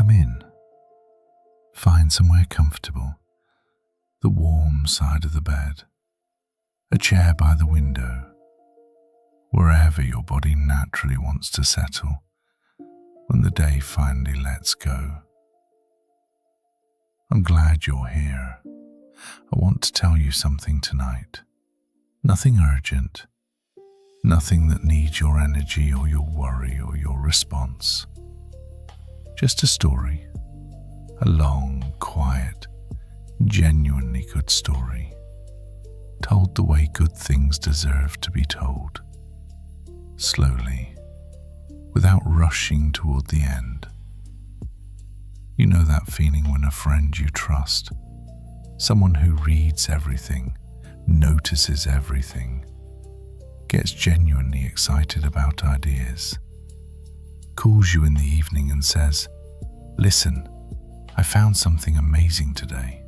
come in. Find somewhere comfortable, the warm side of the bed, a chair by the window, wherever your body naturally wants to settle when the day finally lets go. I'm glad you're here. I want to tell you something tonight. Nothing urgent, nothing that needs your energy or your worry or your response. Just a story, a long, quiet, genuinely good story, told the way good things deserve to be told, slowly, without rushing toward the end. You know that feeling when a friend you trust, someone who reads everything, notices everything, gets genuinely excited about ideas, calls you in the evening and says, "Listen, I found something amazing today."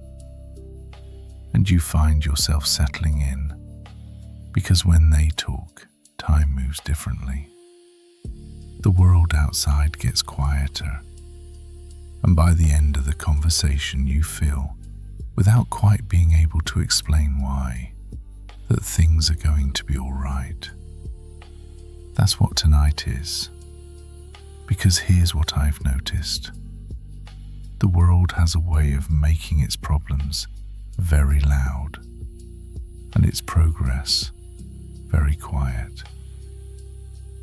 And you find yourself settling in, because when they talk, time moves differently. The world outside gets quieter, and by the end of the conversation you feel, without quite being able to explain why, that things are going to be all right. That's what tonight is. Because here's what I've noticed. The world has a way of making its problems very loud and its progress very quiet.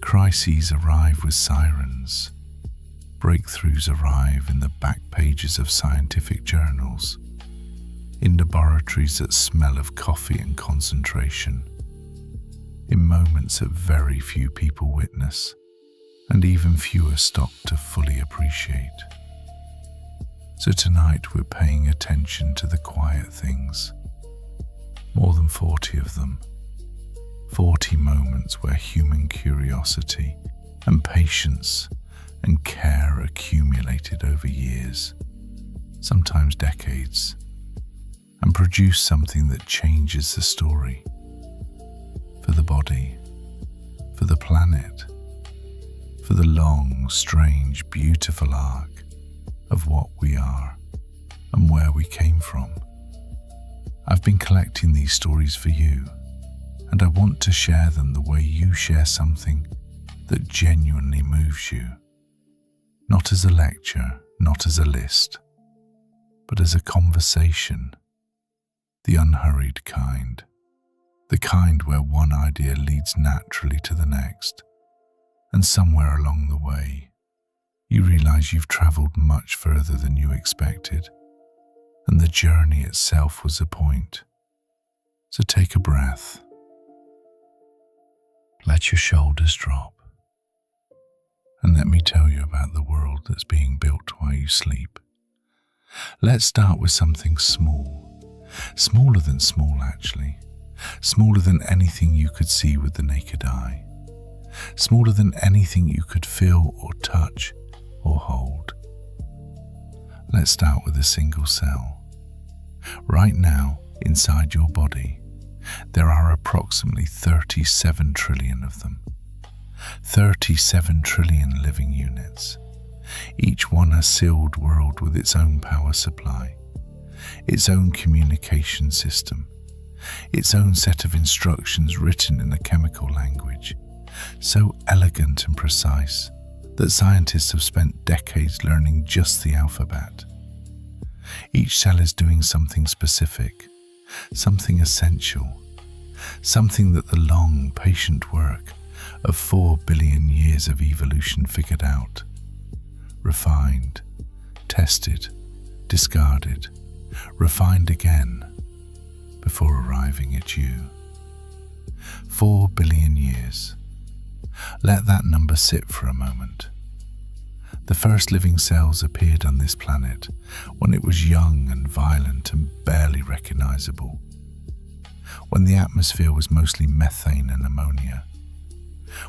Crises arrive with sirens. Breakthroughs arrive in the back pages of scientific journals, in laboratories that smell of coffee and concentration, in moments that very few people witness, and even fewer stop to fully appreciate. So tonight we're paying attention to the quiet things, more than 40 of them, 40 moments where human curiosity and patience and care accumulated over years, sometimes decades, and produce something that changes the story for the body, for the planet, for the long, strange, beautiful arc of what we are and where we came from. I've been collecting these stories for you, and I want to share them the way you share something that genuinely moves you. Not as a lecture, not as a list, but as a conversation, the unhurried kind, the kind where one idea leads naturally to the next, and somewhere along the way, you realize you've traveled much further than you expected, and the journey itself was the point. So take a breath. Let your shoulders drop. And let me tell you about the world that's being built while you sleep. Let's start with something small. Smaller than small, actually. Smaller than anything you could see with the naked eye. Smaller than anything you could feel or touch or hold. Let's start with a single cell. Right now, inside your body, there are approximately 37 trillion of them. 37 trillion living units. Each one a sealed world with its own power supply, its own communication system, its own set of instructions written in a chemical language, so elegant and precise that scientists have spent decades learning just the alphabet. Each cell is doing something specific, something essential, something that the long, patient work of 4 billion years of evolution figured out, refined, tested, discarded, refined again, before arriving at you. 4 billion years. Let that number sit for a moment. The first living cells appeared on this planet when it was young and violent and barely recognizable, when the atmosphere was mostly methane and ammonia,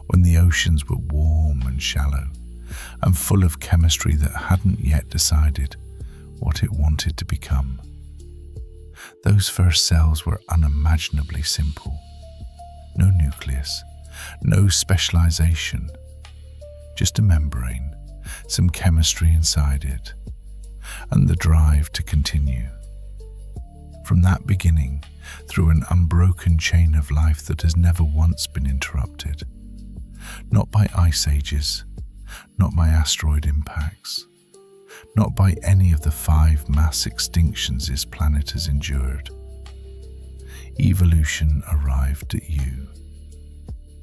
when the oceans were warm and shallow and full of chemistry that hadn't yet decided what it wanted to become. Those first cells were unimaginably simple. No nucleus, no specialization, just a membrane, some chemistry inside it, and the drive to continue. From that beginning, through an unbroken chain of life that has never once been interrupted, not by ice ages, not by asteroid impacts, not by any of the 5 mass extinctions this planet has endured. Evolution arrived at you.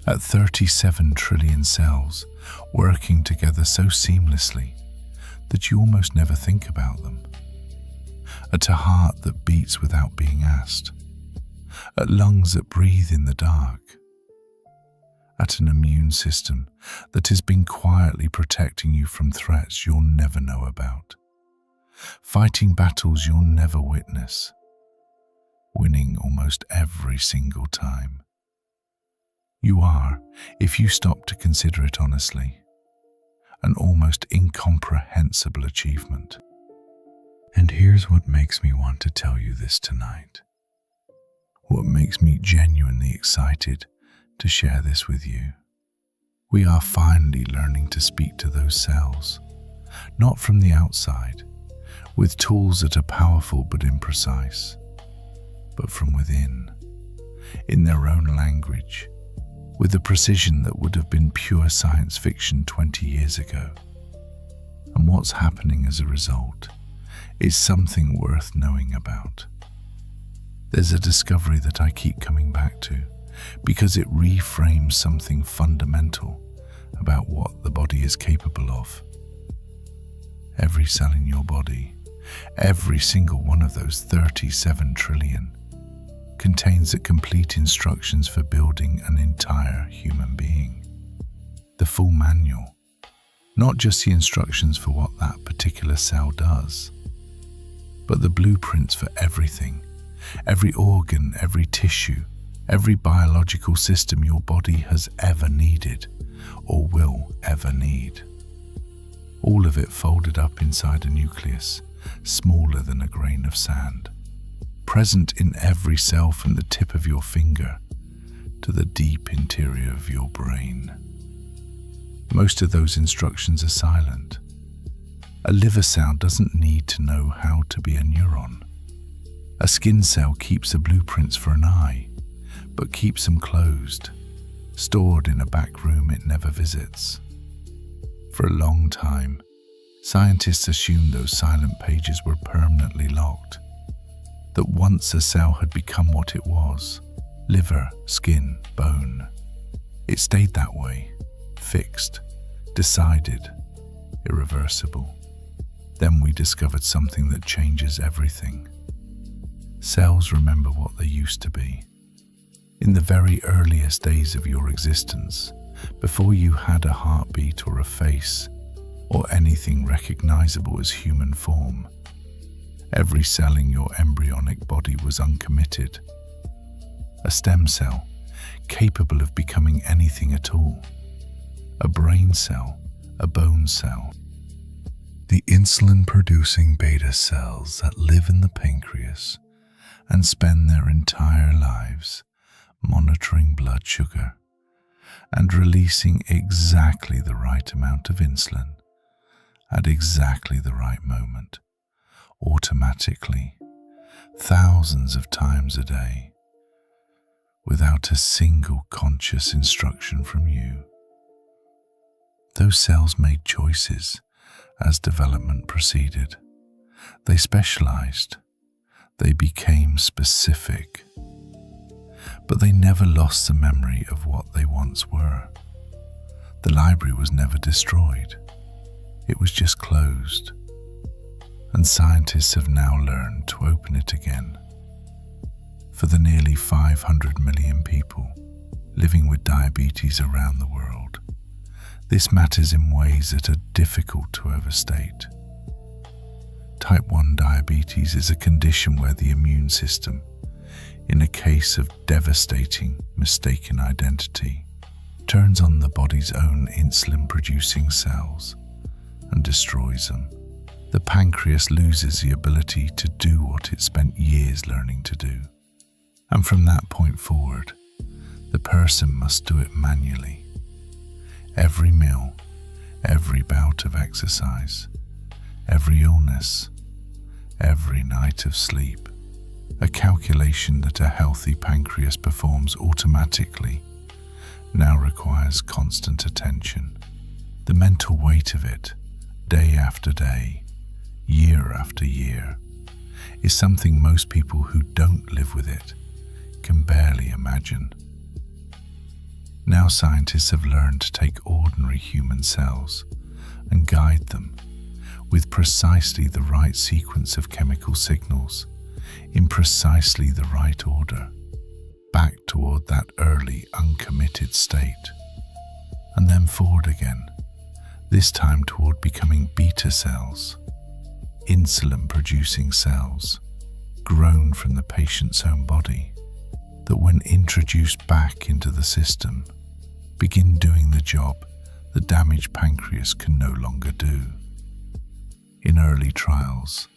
At 37 trillion cells, working together so seamlessly that you almost never think about them. At a heart that beats without being asked. At lungs that breathe in the dark. At an immune system that has been quietly protecting you from threats you'll never know about. Fighting battles you'll never witness. Winning almost every single time. You are, if you stop to consider it honestly, an almost incomprehensible achievement. And here's what makes me want to tell you this tonight. What makes me genuinely excited to share this with you. We are finally learning to speak to those cells, not from the outside, with tools that are powerful but imprecise, but from within, in their own language, with a precision that would have been pure science fiction 20 years ago. And what's happening as a result is something worth knowing about. There's a discovery that I keep coming back to because it reframes something fundamental about what the body is capable of. Every cell in your body, every single one of those 37 trillion, contains the complete instructions for building an entire human being. The full manual, not just the instructions for what that particular cell does, but the blueprints for everything, every organ, every tissue, every biological system your body has ever needed or will ever need. All of it folded up inside a nucleus, smaller than a grain of sand, present in every cell from the tip of your finger to the deep interior of your brain. Most of those instructions are silent. A liver cell doesn't need to know how to be a neuron. A skin cell keeps the blueprints for an eye, but keeps them closed, stored in a back room it never visits. For a long time, scientists assumed those silent pages were permanently locked, that once a cell had become what it was, liver, skin, bone, it stayed that way, fixed, decided, irreversible. Then we discovered something that changes everything. Cells remember what they used to be. In the very earliest days of your existence, before you had a heartbeat or a face, or anything recognizable as human form, every cell in your embryonic body was uncommitted. A stem cell, capable of becoming anything at all. A brain cell, a bone cell. The insulin-producing beta cells that live in the pancreas and spend their entire lives monitoring blood sugar and releasing exactly the right amount of insulin at exactly the right moment, automatically, thousands of times a day, without a single conscious instruction from you. Those cells made choices as development proceeded. They specialized. They became specific. But they never lost the memory of what they once were. The library was never destroyed. It was just closed. And scientists have now learned to open it again. For the nearly 500 million people living with diabetes around the world, this matters in ways that are difficult to overstate. Type 1 diabetes is a condition where the immune system, in a case of devastating mistaken identity, turns on the body's own insulin-producing cells and destroys them. The pancreas loses the ability to do what it spent years learning to do. And from that point forward, the person must do it manually. Every meal, every bout of exercise, every illness, every night of sleep. A calculation that a healthy pancreas performs automatically now requires constant attention. The mental weight of it, day after day, year after year, is something most people who don't live with it can barely imagine. Now scientists have learned to take ordinary human cells and guide them with precisely the right sequence of chemical signals in precisely the right order back toward that early uncommitted state, and then forward again, this time toward becoming beta cells, insulin-producing cells grown from the patient's own body that, when introduced back into the system, begin doing the job the damaged pancreas can no longer do. In early trials,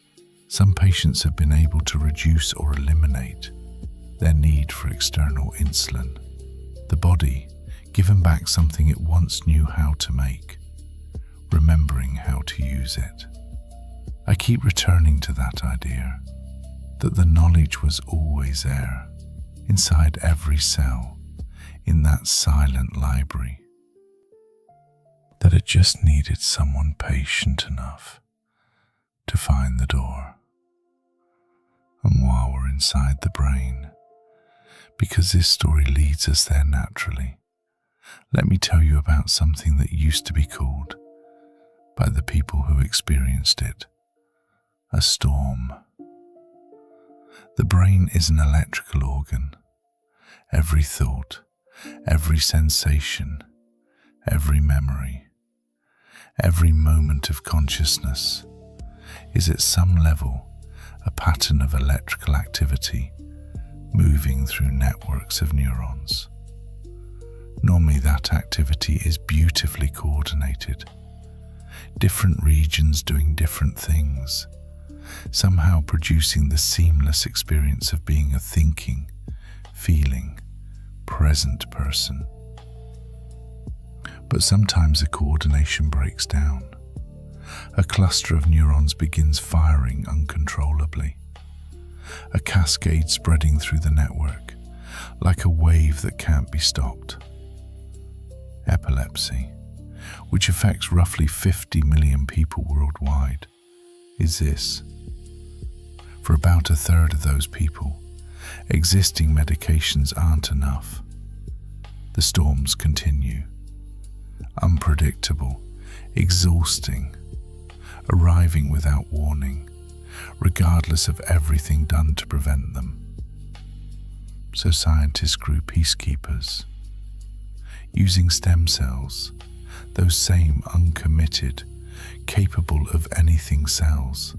some patients have been able to reduce or eliminate their need for external insulin, the body given back something it once knew how to make, remembering how to use it. I keep returning to that idea, that the knowledge was always there, inside every cell, in that silent library, that it just needed someone patient enough to find the door. And while we're inside the brain, because this story leads us there naturally, let me tell you about something that used to be called, by the people who experienced it, a storm. The brain is an electrical organ. Every thought, every sensation, every memory, every moment of consciousness is at some level a pattern of electrical activity moving through networks of neurons. Normally that activity is beautifully coordinated, different regions doing different things, somehow producing the seamless experience of being a thinking, feeling, present person. But sometimes the coordination breaks down. A cluster of neurons begins firing uncontrollably, a cascade spreading through the network like a wave that can't be stopped. Epilepsy, which affects roughly 50 million people worldwide, is this. For about a third of those people, existing medications aren't enough. The storms continue, unpredictable, exhausting, arriving without warning, regardless of everything done to prevent them. So scientists grew peacekeepers, using stem cells, those same uncommitted, capable of anything cells.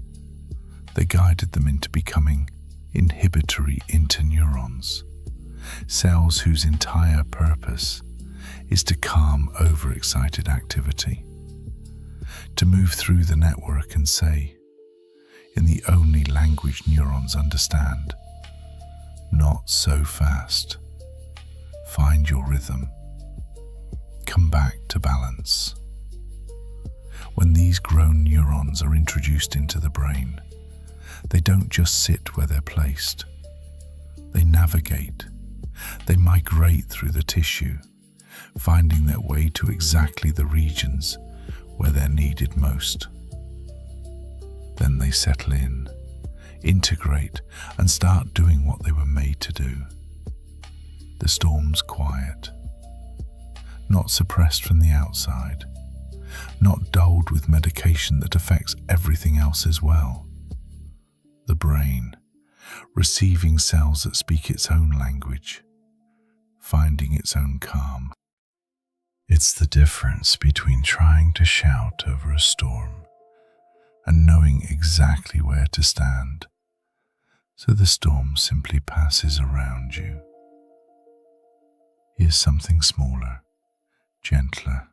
They guided them into becoming inhibitory interneurons, cells whose entire purpose is to calm overexcited activity, to move through the network and say, in the only language neurons understand, not so fast. Find your rhythm. Come back to balance. When these grown neurons are introduced into the brain, they don't just sit where they're placed. They navigate. They migrate through the tissue, finding their way to exactly the regions where they're needed most. Then they settle in, integrate, and start doing what they were made to do. The storm's quiet, not suppressed from the outside, not dulled with medication that affects everything else as well. The brain, receiving cells that speak its own language, finding its own calm. It's the difference between trying to shout over a storm and knowing exactly where to stand, so the storm simply passes around you. Here's something smaller, gentler,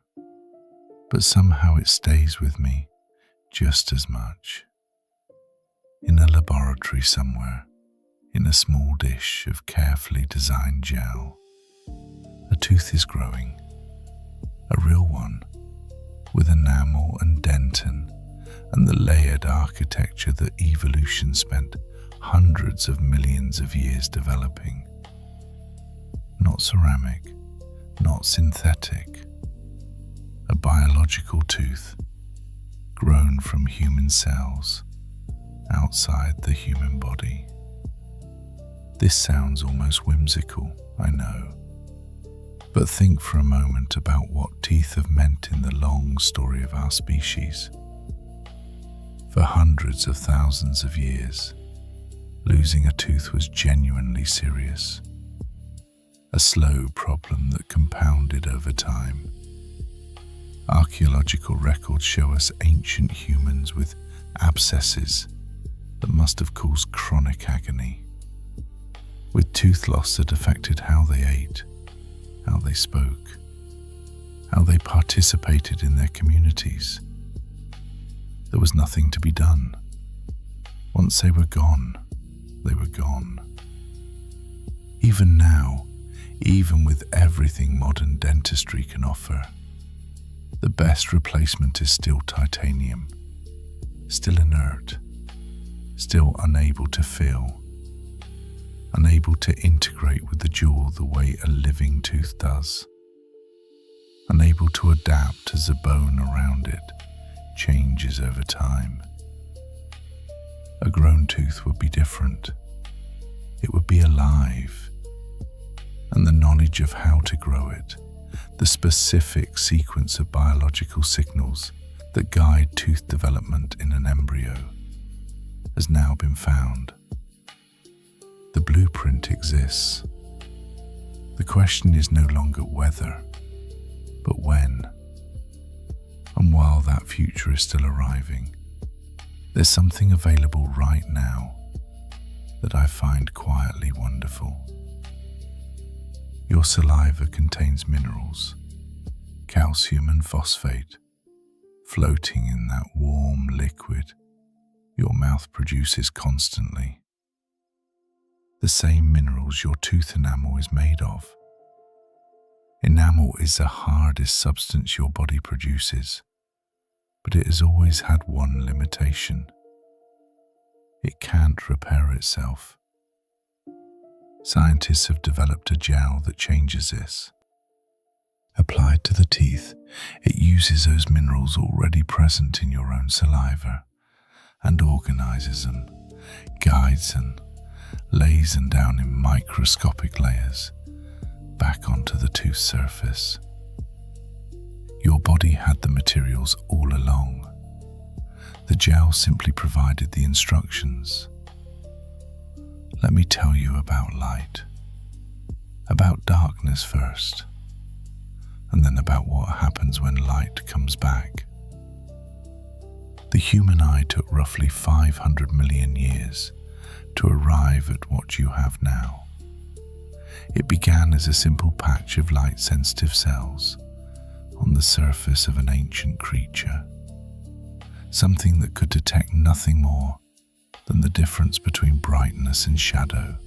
but somehow it stays with me just as much. In a laboratory somewhere, in a small dish of carefully designed gel, a tooth is growing, a real one, with enamel and dentin and the layered architecture that evolution spent hundreds of millions of years developing. Not ceramic, not synthetic. A biological tooth grown from human cells outside the human body. This sounds almost whimsical, I know. But think for a moment about what teeth have meant in the long story of our species. For hundreds of thousands of years, losing a tooth was genuinely serious. A slow problem that compounded over time. Archaeological records show us ancient humans with abscesses that must have caused chronic agony, with tooth loss that affected how they ate, how they spoke, how they participated in their communities. There was nothing to be done. Once they were gone, they were gone. Even now, even with everything modern dentistry can offer, the best replacement is still titanium, still inert, still unable to feel, unable to integrate with the jaw the way a living tooth does, unable to adapt as the bone around it changes over time. A grown tooth would be different. It would be alive, and the knowledge of how to grow it, the specific sequence of biological signals that guide tooth development in an embryo, has now been found. The blueprint exists. The question is no longer whether, but when. And while that future is still arriving, there's something available right now that I find quietly wonderful. Your saliva contains minerals, calcium and phosphate, floating in that warm liquid your mouth produces constantly. The same minerals your tooth enamel is made of. Enamel is the hardest substance your body produces, but it has always had one limitation. It can't repair itself. Scientists have developed a gel that changes this. Applied to the teeth, it uses those minerals already present in your own saliva and organizes them, guides them, lays them down in microscopic layers back onto the tooth surface. Your body had the materials all along. The gel simply provided the instructions. Let me tell you about light, about darkness first, and then about what happens when light comes back. The human eye took roughly 500 million years to arrive at what you have now. It began as a simple patch of light-sensitive cells on the surface of an ancient creature, something that could detect nothing more than the difference between brightness and shadow.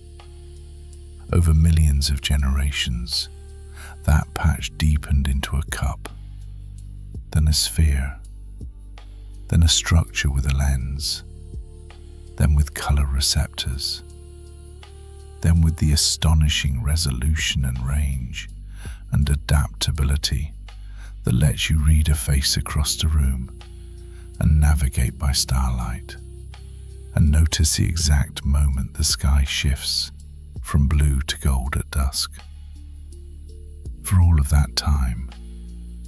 Over millions of generations, that patch deepened into a cup, then a sphere, then a structure with a lens, then with color receptors, then with the astonishing resolution and range and adaptability that lets you read a face across the room and navigate by starlight and notice the exact moment the sky shifts from blue to gold at dusk. For all of that time,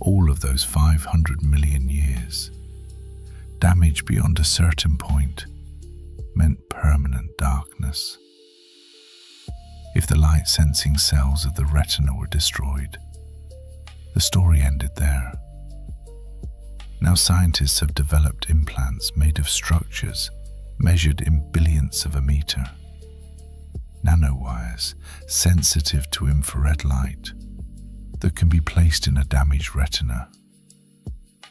all of those 500 million years, damage beyond a certain point meant permanent darkness. If the light-sensing cells of the retina were destroyed, the story ended there. Now scientists have developed implants made of structures measured in billionths of a meter. Nanowires sensitive to infrared light that can be placed in a damaged retina.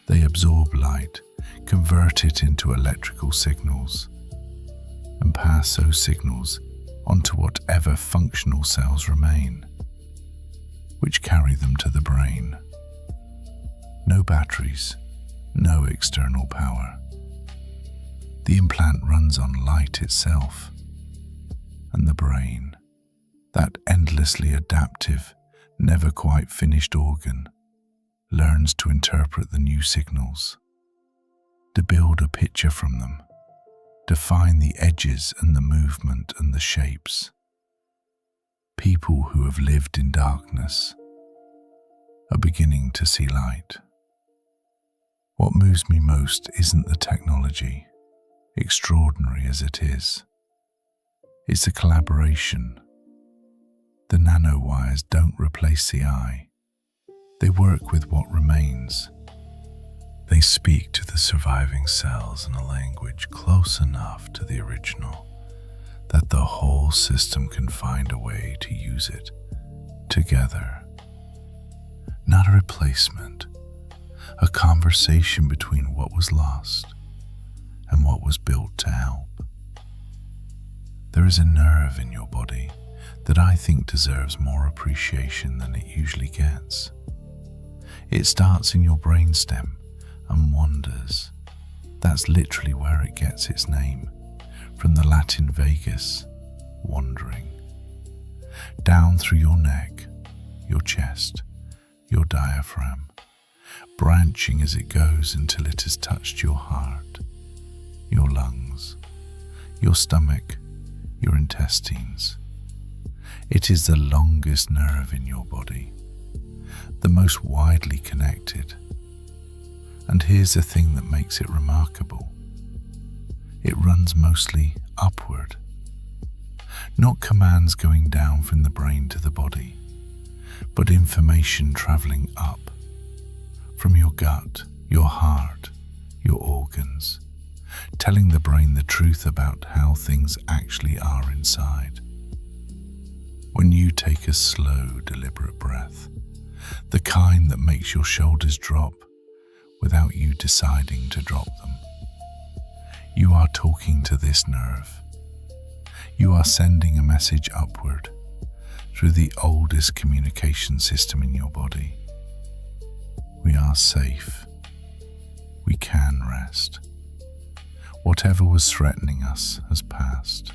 They absorb light, convert it into electrical signals, and pass those signals onto whatever functional cells remain, which carry them to the brain. No batteries, no external power. The implant runs on light itself, and the brain, that endlessly adaptive, never quite finished organ, learns to interpret the new signals, to build a picture from them, to find the edges and the movement and the shapes. People who have lived in darkness are beginning to see light. What moves me most isn't the technology, extraordinary as it is. It's the collaboration. The nanowires don't replace the eye. They work with what remains. They speak to the surviving cells in a language close enough to the original that the whole system can find a way to use it together. Not a replacement, a conversation between what was lost and what was built to help. There is a nerve in your body that I think deserves more appreciation than it usually gets. It starts in your brainstem and wanders. That's literally where it gets its name, from the Latin vagus, wandering, down through your neck, your chest, your diaphragm, branching as it goes until it has touched your heart, your lungs, your stomach, your intestines. It is the longest nerve in your body, the most widely connected. And here's the thing that makes it remarkable. It runs mostly upward, not commands going down from the brain to the body, but information traveling up from your gut, your heart, your organs, telling the brain the truth about how things actually are inside. When you take a slow, deliberate breath, the kind that makes your shoulders drop without you deciding to drop them, you are talking to this nerve. You are sending a message upward through the oldest communication system in your body. We are safe. We can rest. Whatever was threatening us has passed.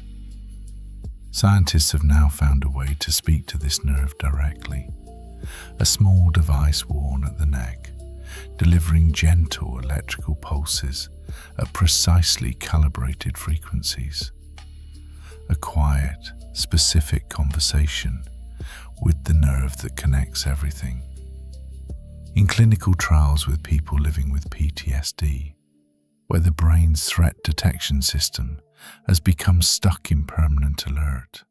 Scientists have now found a way to speak to this nerve directly. A small device worn at the neck, delivering gentle electrical pulses at precisely calibrated frequencies. A quiet, specific conversation with the nerve that connects everything. In clinical trials with people living with PTSD, where the brain's threat detection system has become stuck in permanent alert,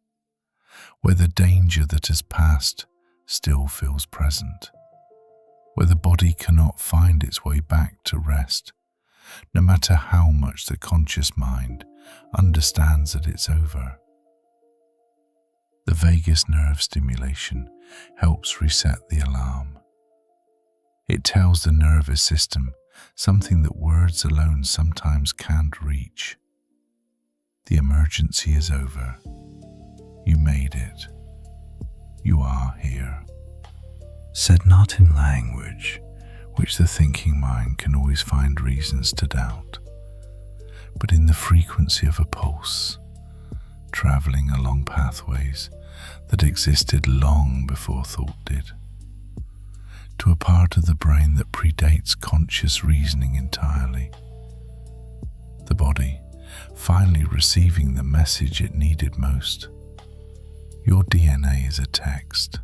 where the danger that has passed still feels present, where the body cannot find its way back to rest, no matter how much the conscious mind understands that it's over. The vagus nerve stimulation helps reset the alarm. It tells the nervous system something that words alone sometimes can't reach. The emergency is over. You made it. You are here. Said not in language which the thinking mind can always find reasons to doubt, but in the frequency of a pulse, traveling along pathways that existed long before thought did, to a part of the brain that predates conscious reasoning entirely. The body finally receiving the message it needed most. Your DNA is a text,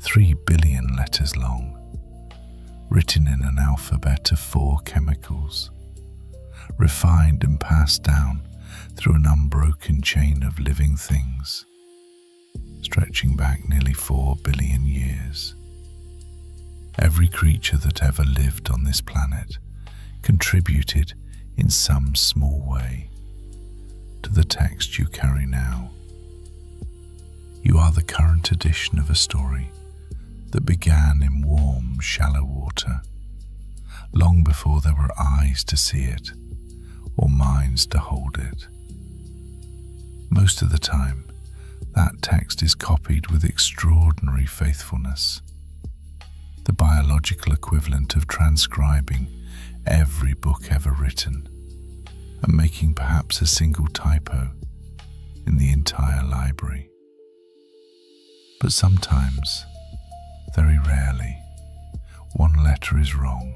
3 billion letters long, written in an alphabet of 4 chemicals, refined and passed down through an unbroken chain of living things, stretching back nearly 4 billion years. Every creature that ever lived on this planet contributed in some small way to the text you carry now. You are the current edition of a story that began in warm, shallow water, long before there were eyes to see it or minds to hold it. Most of the time, that text is copied with extraordinary faithfulness, the biological equivalent of transcribing every book ever written, and making perhaps a single typo in the entire library. But sometimes, very rarely, one letter is wrong,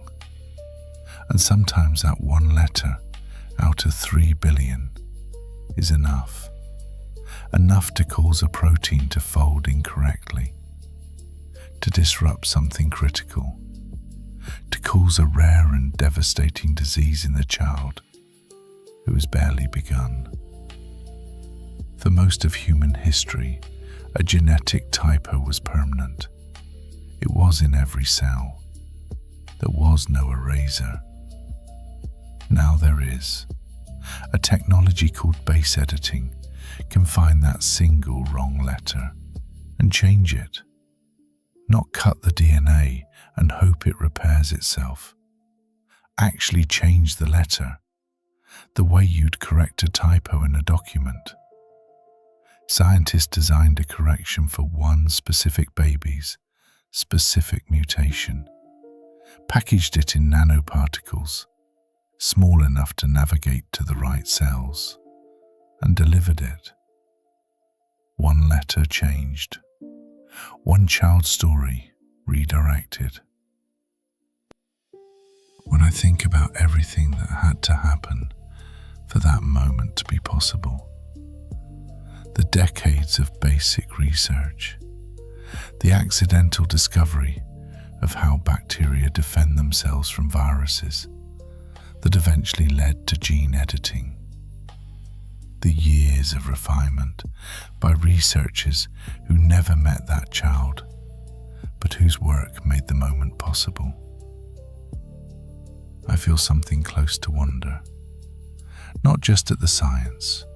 and sometimes that one letter out of 3 billion is enough to cause a protein to fold incorrectly, to disrupt something critical, to cause a rare and devastating disease in the child who has barely begun. For most of human history, a genetic typo was permanent. It was in every cell. There was no eraser. Now there is. A technology called base editing can find that single wrong letter and change it. Not cut the DNA and hope it repairs itself. Actually change the letter, the way you'd correct a typo in a document. Scientists designed a correction for one specific baby's specific mutation, packaged it in nanoparticles, small enough to navigate to the right cells, and delivered it. One letter changed. One child's story redirected. When I think about everything that had to happen for that moment to be possible, the decades of basic research, the accidental discovery of how bacteria defend themselves from viruses that eventually led to gene editing, the years of refinement by researchers who never met that child, but whose work made the moment possible. I feel something close to wonder, not just at the science,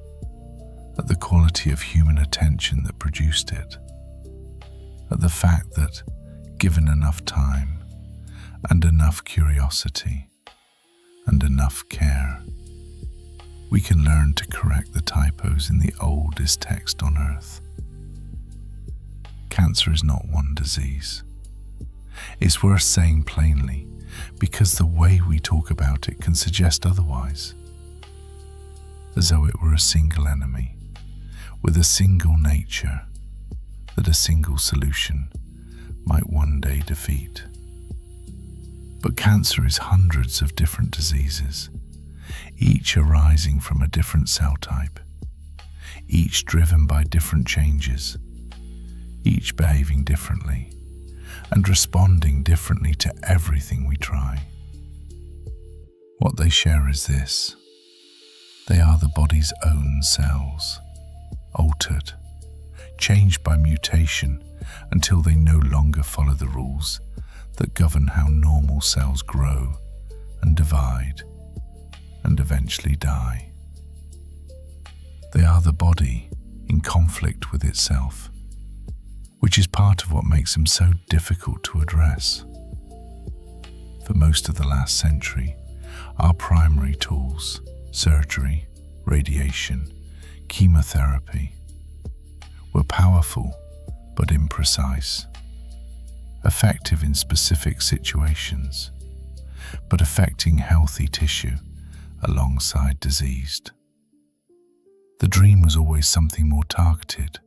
at the quality of human attention that produced it, at the fact that, given enough time and enough curiosity and enough care, we can learn to correct the typos in the oldest text on Earth. Cancer is not one disease. It's worth saying plainly, because the way we talk about it can suggest otherwise, as though it were a single enemy, with a single nature that a single solution might one day defeat. But cancer is hundreds of different diseases, each arising from a different cell type, each driven by different changes, each behaving differently and responding differently to everything we try. What they share is this: they are the body's own cells, altered, changed by mutation until they no longer follow the rules that govern how normal cells grow and divide and eventually die. They are the body in conflict with itself, which is part of what makes them so difficult to address. For most of the last century, our primary tools, surgery, radiation, chemotherapy, were powerful but imprecise, effective in specific situations, but affecting healthy tissue alongside diseased. The dream was always something more targeted,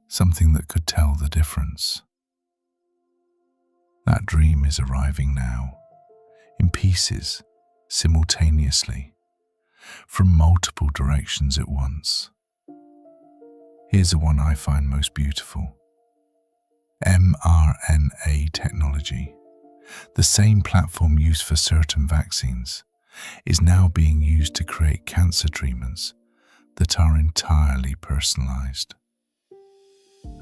something that could tell the difference. That dream is arriving now, in pieces, simultaneously, from multiple directions at once. Here's the one I find most beautiful. mRNA technology, the same platform used for certain vaccines, is now being used to create cancer treatments that are entirely personalized.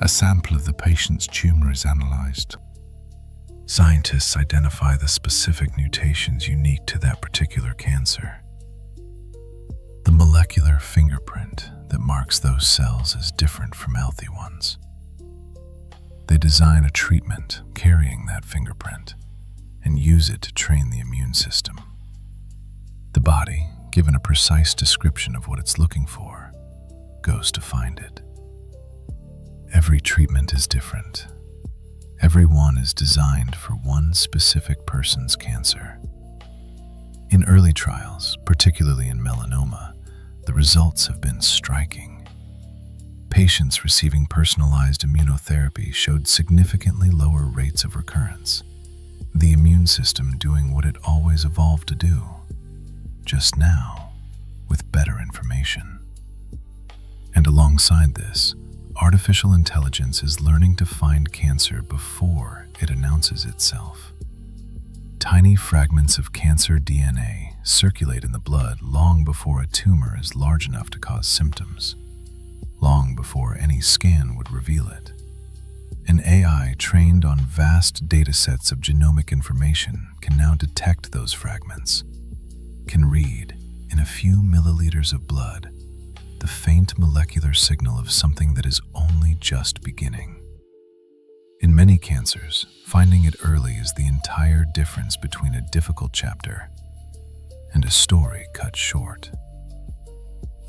A sample of the patient's tumor is analyzed. Scientists identify the specific mutations unique to that particular cancer. The molecular fingerprint that marks those cells as different from healthy ones. They design a treatment carrying that fingerprint and use it to train the immune system. The body, given a precise description of what it's looking for, goes to find it. Every treatment is different. Every one is designed for one specific person's cancer. In early trials, particularly in melanoma, the results have been striking. Patients receiving personalized immunotherapy showed significantly lower rates of recurrence, the immune system doing what it always evolved to do, just now with better information. And alongside this, artificial intelligence is learning to find cancer before it announces itself. Tiny fragments of cancer DNA circulate in the blood long before a tumor is large enough to cause symptoms, long before any scan would reveal it. An AI trained on vast datasets of genomic information can now detect those fragments, can read, in a few milliliters of blood, the faint molecular signal of something that is only just beginning. In many cancers, finding it early is the entire difference between a difficult chapter and a story cut short.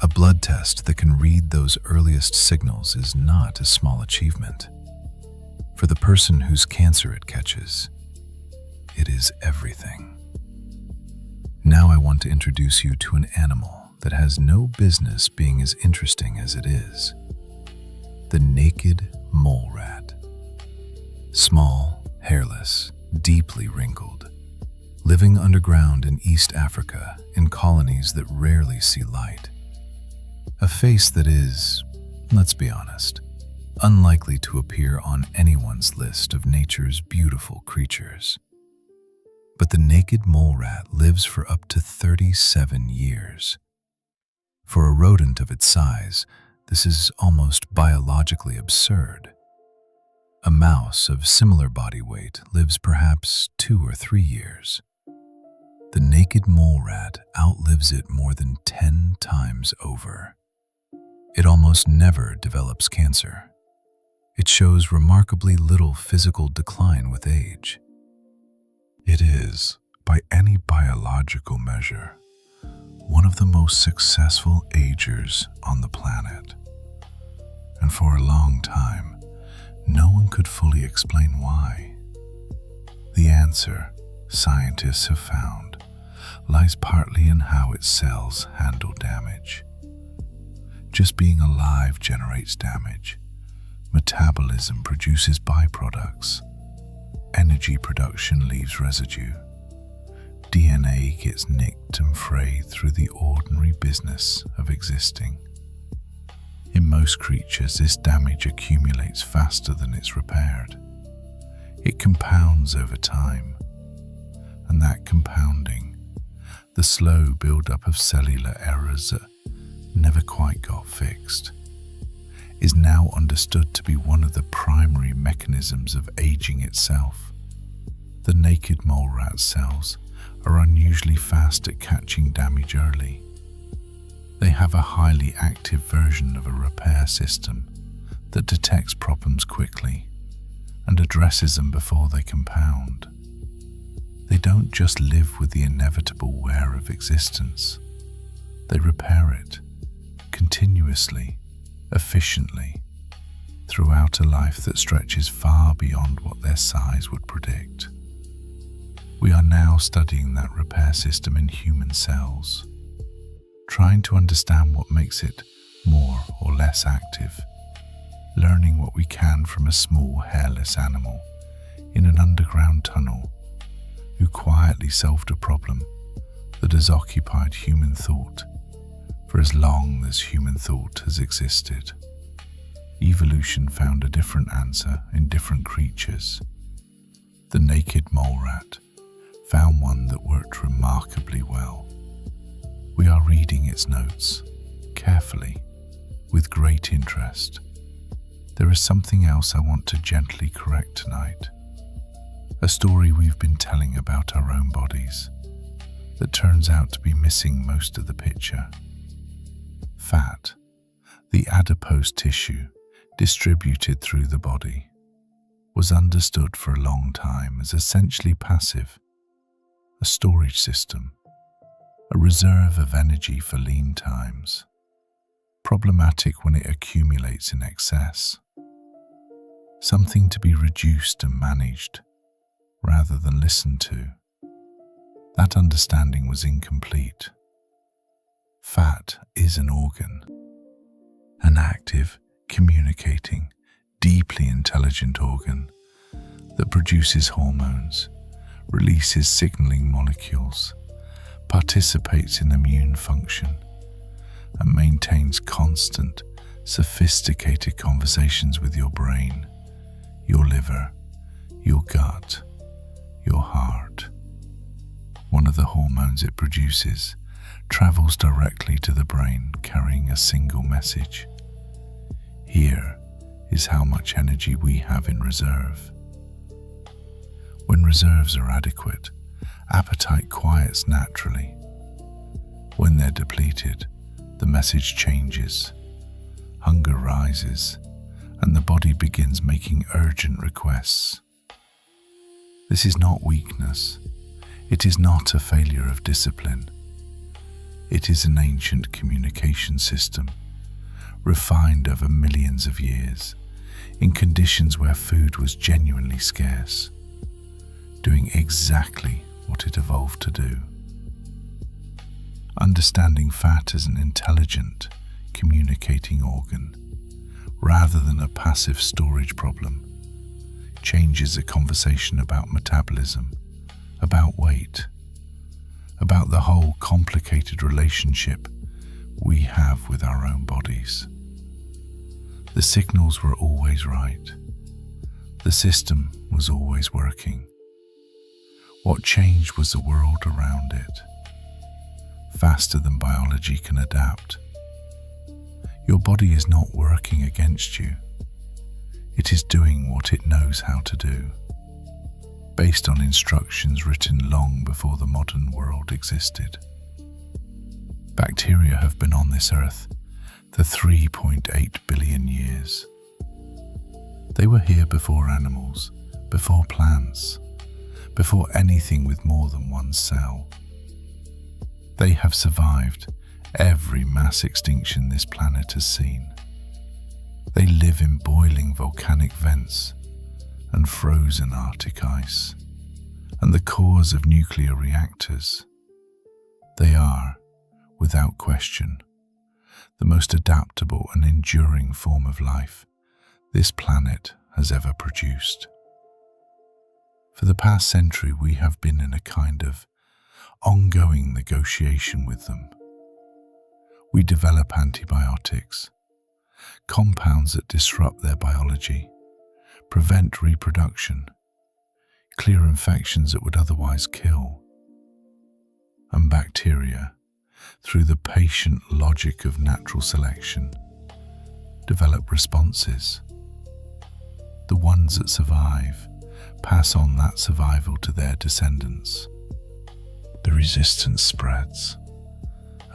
A blood test that can read those earliest signals is not a small achievement. For the person whose cancer it catches, it is everything. Now I want to introduce you to an animal that has no business being as interesting as it is. The naked mole rat. Small, hairless, deeply wrinkled, living underground in East Africa in colonies that rarely see light. A face that is, let's be honest, unlikely to appear on anyone's list of nature's beautiful creatures. But the naked mole rat lives for up to 37 years. For a rodent of its size, this is almost biologically absurd. A mouse of similar body weight lives perhaps 2 or 3 years. The naked mole rat outlives it more than 10 times over. It almost never develops cancer. It shows remarkably little physical decline with age. It is, by any biological measure, one of the most successful agers on the planet. And for a long time, no one could fully explain why. The answer, scientists have found, lies partly in how its cells handle damage. Just being alive generates damage. Metabolism produces byproducts. Energy production leaves residue. DNA gets nicked and frayed through the ordinary business of existing. In most creatures, this damage accumulates faster than it's repaired. It compounds over time, and that compounding, the slow build-up of cellular errors that never quite got fixed, is now understood to be one of the primary mechanisms of aging itself. The naked mole rat cells are unusually fast at catching damage early. They have a highly active version of a repair system that detects problems quickly and addresses them before they compound. They don't just live with the inevitable wear of existence. They repair it continuously, efficiently, throughout a life that stretches far beyond what their size would predict. We are now studying that repair system in human cells, trying to understand what makes it more or less active, learning what we can from a small hairless animal in an underground tunnel who quietly solved a problem that has occupied human thought for as long as human thought has existed. Evolution found a different answer in different creatures. The naked mole rat found one that worked remarkably well. We are reading its notes, carefully, with great interest. There is something else I want to gently correct tonight. A story we've been telling about our own bodies that turns out to be missing most of the picture. Fat, the adipose tissue distributed through the body, was understood for a long time as essentially passive, a storage system, a reserve of energy for lean times, problematic when it accumulates in excess, something to be reduced and managed rather than listened to. that understanding was incomplete. Fat is an organ, an active, communicating, deeply intelligent organ that produces hormones, releases signaling molecules, participates in immune function, and maintains constant, sophisticated conversations with your brain, your liver, your gut, your heart. One of the hormones it produces travels directly to the brain, carrying a single message. Here is how much energy we have in reserve. When reserves are adequate, appetite quiets naturally. When they're depleted, the message changes. Hunger rises, and the body begins making urgent requests. This is not weakness. It is not a failure of discipline. It is an ancient communication system, refined over millions of years, in conditions where food was genuinely scarce, doing exactly what it evolved to do. Understanding fat as an intelligent, communicating organ, rather than a passive storage problem, changes the conversation about metabolism, about weight, about the whole complicated relationship we have with our own bodies. The signals were always right. The system was always working. What changed was the world around it, faster than biology can adapt. Your body is not working against you. It is doing what it knows how to do, based on instructions written long before the modern world existed. Bacteria have been on this earth for 3.8 billion years. They were here before animals, before plants, before anything with more than one cell. They have survived every mass extinction this planet has seen. They live in boiling volcanic vents and frozen Arctic ice, and the cores of nuclear reactors. They are, without question, the most adaptable and enduring form of life this planet has ever produced. For the past century, we have been in a kind of ongoing negotiation with them. We develop antibiotics, compounds that disrupt their biology, prevent reproduction, clear infections that would otherwise kill. And bacteria, through the patient logic of natural selection, develop responses. The ones that survive pass on that survival to their descendants. The resistance spreads.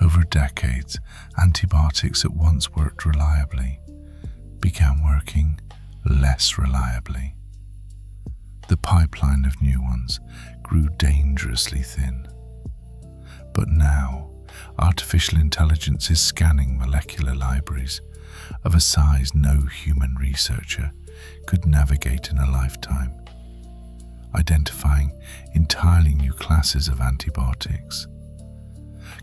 Over decades, antibiotics that once worked reliably began working less reliably. The pipeline of new ones grew dangerously thin. But now, artificial intelligence is scanning molecular libraries of a size no human researcher could navigate in a lifetime, identifying entirely new classes of antibiotics,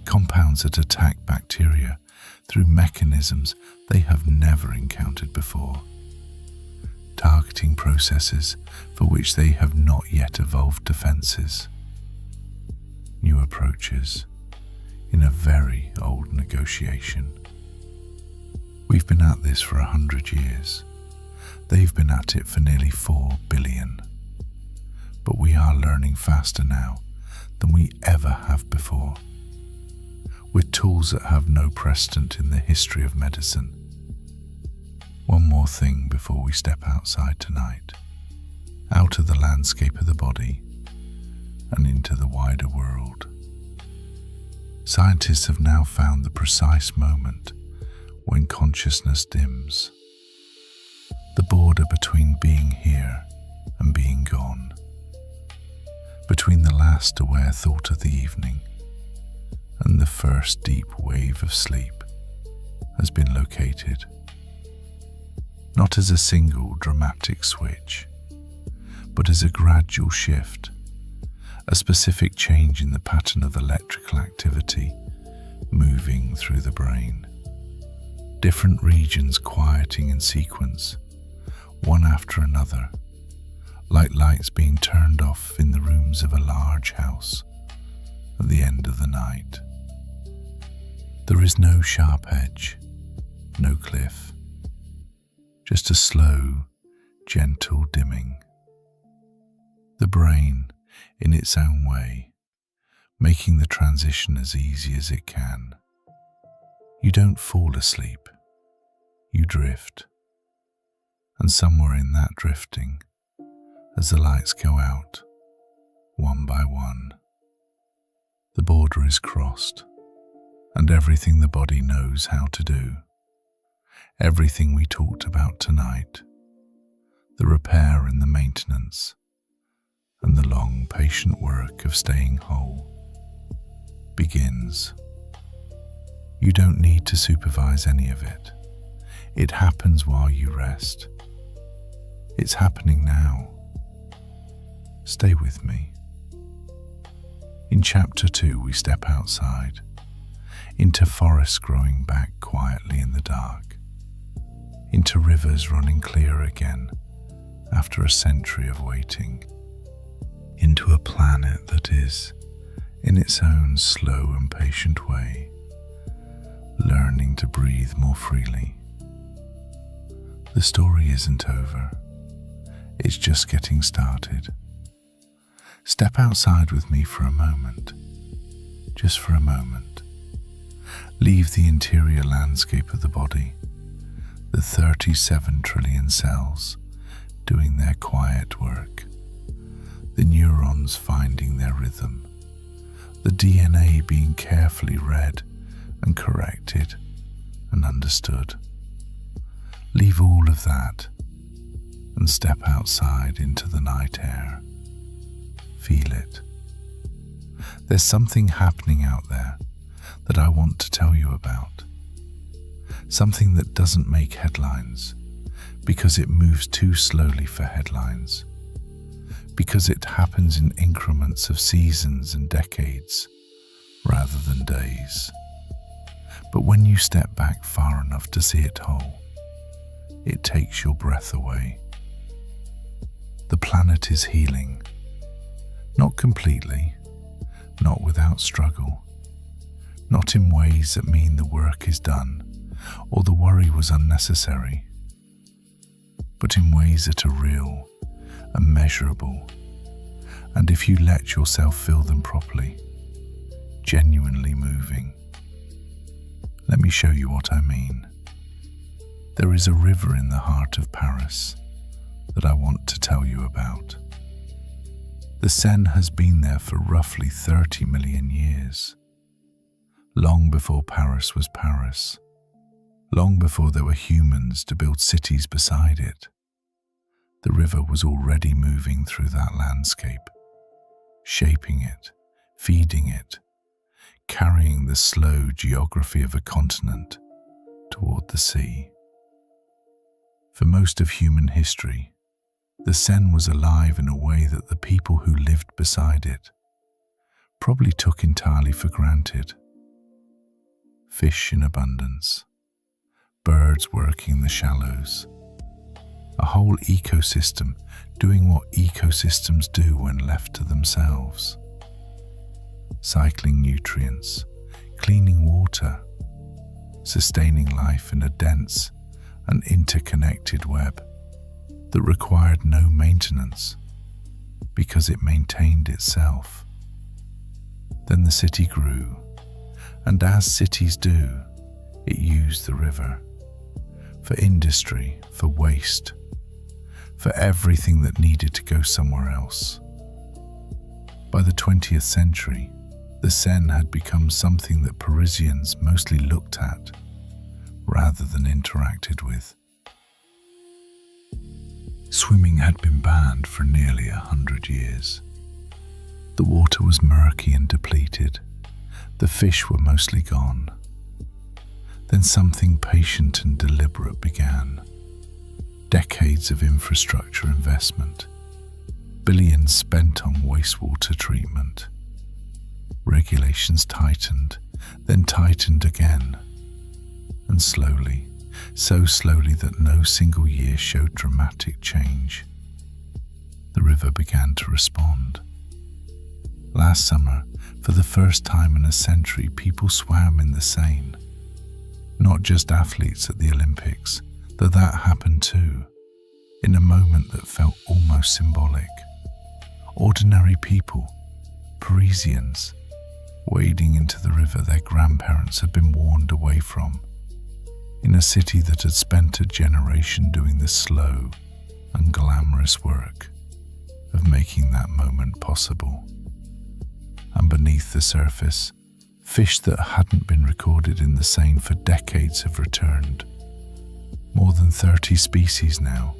compounds that attack bacteria through mechanisms they have never encountered before, targeting processes for which they have not yet evolved defenses. New approaches in a very old negotiation. We've been at this for 100 years. They've been at it for nearly 4 billion. But we are learning faster now than we ever have before, with tools that have no precedent in the history of medicine. One more thing before we step outside tonight, out of the landscape of the body and into the wider world. Scientists have now found the precise moment when consciousness dims, the border between being here and being gone, between the last aware thought of the evening and the first deep wave of sleep has been located. Not as a single dramatic switch, but as a gradual shift, a specific change in the pattern of electrical activity moving through the brain. Different regions quieting in sequence, one after another, like lights being turned off in the rooms of a large house at the end of the night. There is no sharp edge, no cliff, just a slow, gentle dimming. The brain, in its own way, making the transition as easy as it can. You don't fall asleep, you drift. And somewhere in that drifting, as the lights go out, one by one, the border is crossed, and everything the body knows how to do, everything we talked about tonight, the repair and the maintenance, and the long, patient work of staying whole, begins. You don't need to supervise any of it. It happens while you rest. It's happening now. Stay with me. In Chapter 2, we step outside, into forests growing back quietly in the dark, into rivers running clear again after a century of waiting, into a planet that is, in its own slow and patient way, learning to breathe more freely. The story isn't over. It's just getting started. Step outside with me for a moment, just for a moment. Leave the interior landscape of the body, the 37 trillion cells doing their quiet work, the neurons finding their rhythm, the DNA being carefully read and corrected and understood. Leave all of that and step outside into the night air. Feel it. There's something happening out there that I want to tell you about. Something that doesn't make headlines because it moves too slowly for headlines, because it happens in increments of seasons and decades rather than days. But when you step back far enough to see it whole, it takes your breath away. The planet is healing. Not completely, not without struggle, not in ways that mean the work is done or the worry was unnecessary, but in ways that are real and measurable, and if you let yourself feel them properly, genuinely moving. Let me show you what I mean. There is a river in the heart of Paris that I want to tell you about. The Seine has been there for roughly 30 million years. Long before Paris was Paris. Long before there were humans to build cities beside it. The river was already moving through that landscape, shaping it, feeding it, carrying the slow geography of a continent toward the sea. For most of human history, the Seine was alive in a way that the people who lived beside it probably took entirely for granted. Fish in abundance, birds working the shallows, a whole ecosystem doing what ecosystems do when left to themselves. Cycling nutrients, cleaning water, sustaining life in a dense and interconnected web that required no maintenance because it maintained itself. Then the city grew, and as cities do, it used the river for industry, for waste, for everything that needed to go somewhere else. By the 20th century, the Seine had become something that Parisians mostly looked at rather than interacted with. Swimming had been banned for nearly 100 years. The water was murky and depleted. The fish were mostly gone. Then something patient and deliberate began. Decades of infrastructure investment, billions spent on wastewater treatment. Regulations tightened, then tightened again. And slowly, so slowly that no single year showed dramatic change, the river began to respond. Last summer, for the first time in a century, people swam in the Seine. Not just athletes at the Olympics, though that happened too, in a moment that felt almost symbolic. Ordinary people, Parisians, wading into the river their grandparents had been warned away from, in a city that had spent a generation doing the slow and glamorous work of making that moment possible. And beneath the surface, fish that hadn't been recorded in the Seine for decades have returned. More than 30 species now,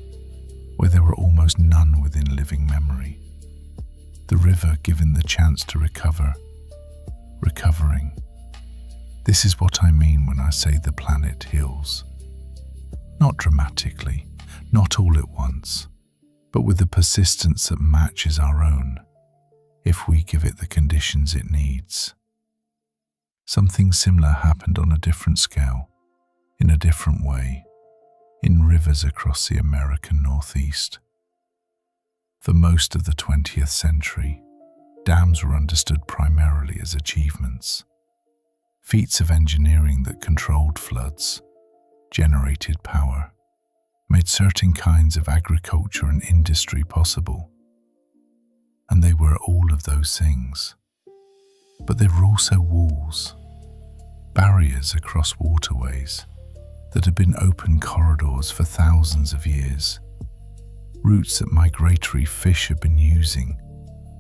where there were almost none within living memory. The river given the chance to recover, recovering. This is what I mean when I say the planet heals. Not dramatically, not all at once, but with a persistence that matches our own, if we give it the conditions it needs. Something similar happened on a different scale, in a different way, in rivers across the American Northeast. For most of the 20th century, dams were understood primarily as achievements, feats of engineering that controlled floods, generated power, made certain kinds of agriculture and industry possible. And they were all of those things. But they were also walls, barriers across waterways that had been open corridors for thousands of years, routes that migratory fish had been using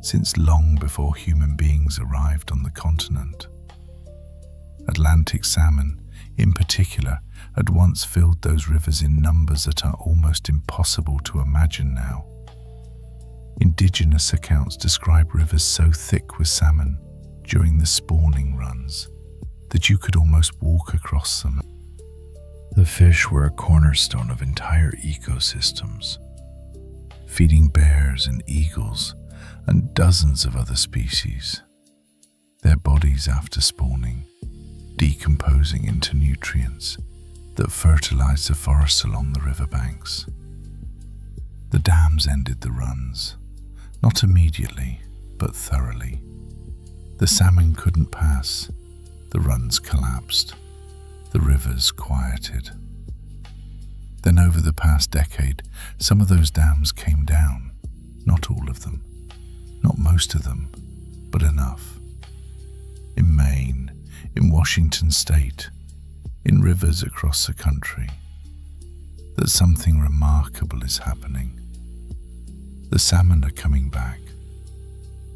since long before human beings arrived on the continent. Atlantic salmon, in particular, had once filled those rivers in numbers that are almost impossible to imagine now. Indigenous accounts describe rivers so thick with salmon during the spawning runs that you could almost walk across them. The fish were a cornerstone of entire ecosystems, feeding bears and eagles and dozens of other species. Their bodies after spawning, decomposing into nutrients that fertilized the forests along the riverbanks. The dams ended the runs, not immediately, but thoroughly. The salmon couldn't pass, the runs collapsed, the rivers quieted. Then over the past decade, some of those dams came down, not all of them, not most of them, but enough. In Maine, in Washington state, in rivers across the country, that something remarkable is happening. The salmon are coming back,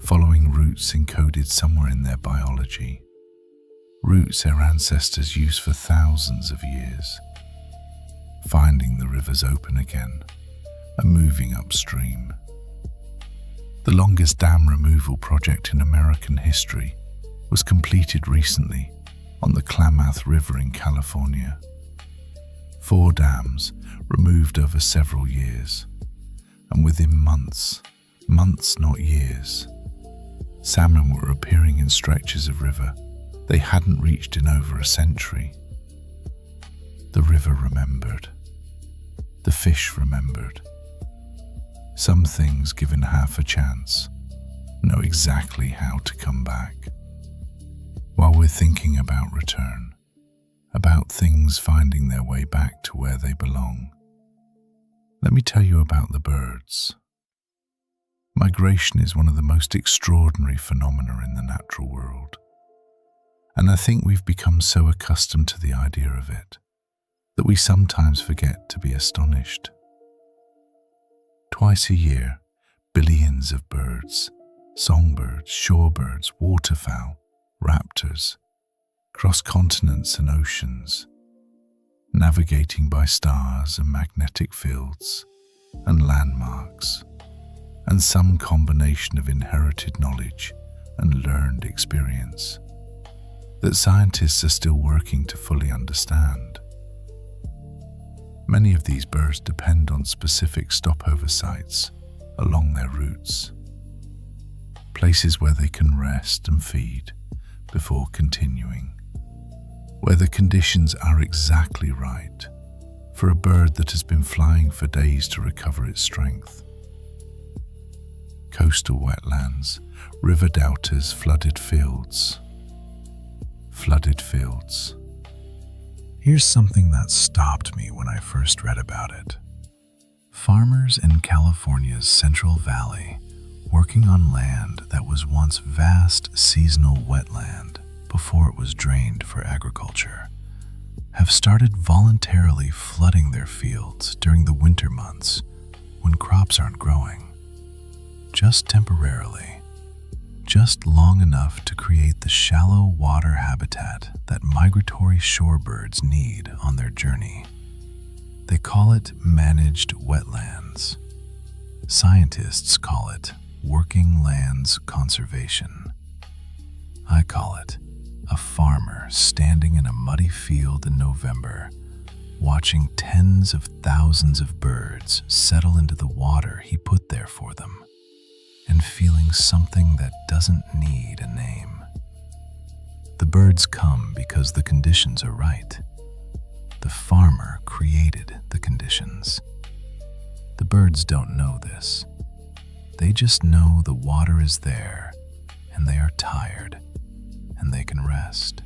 following routes encoded somewhere in their biology, routes their ancestors used for thousands of years, finding the rivers open again and moving upstream. The longest dam removal project in American history was completed recently on the Klamath River in California. 4 dams removed over several years, and within months not years, salmon were appearing in stretches of river they hadn't reached in over a century. The river remembered. The fish remembered. Some things, given half a chance, know exactly how to come back. While we're thinking about return, about things finding their way back to where they belong, let me tell you about the birds. Migration is one of the most extraordinary phenomena in the natural world, and I think we've become so accustomed to the idea of it that we sometimes forget to be astonished. Twice a year, billions of birds, songbirds, shorebirds, waterfowl, raptors, cross continents and oceans, navigating by stars and magnetic fields and landmarks, and some combination of inherited knowledge and learned experience that scientists are still working to fully understand. Many of these birds depend on specific stopover sites along their routes, places where they can rest and feed before continuing, where the conditions are exactly right for a bird that has been flying for days to recover its strength. Coastal wetlands, river deltas, flooded fields. Here's something that stopped me when I first read about it. Farmers in California's Central Valley, working on land that was once vast seasonal wetland before it was drained for agriculture, have started voluntarily flooding their fields during the winter months when crops aren't growing. Just temporarily, just long enough to create the shallow water habitat that migratory shorebirds need on their journey. They call it managed wetlands. Scientists call it working lands conservation. I call it a farmer standing in a muddy field in November, watching tens of thousands of birds settle into the water he put there for them, and feeling something that doesn't need a name. The birds come because the conditions are right. The farmer created the conditions. The birds don't know this. They just know the water is there, and they are tired, and they can rest.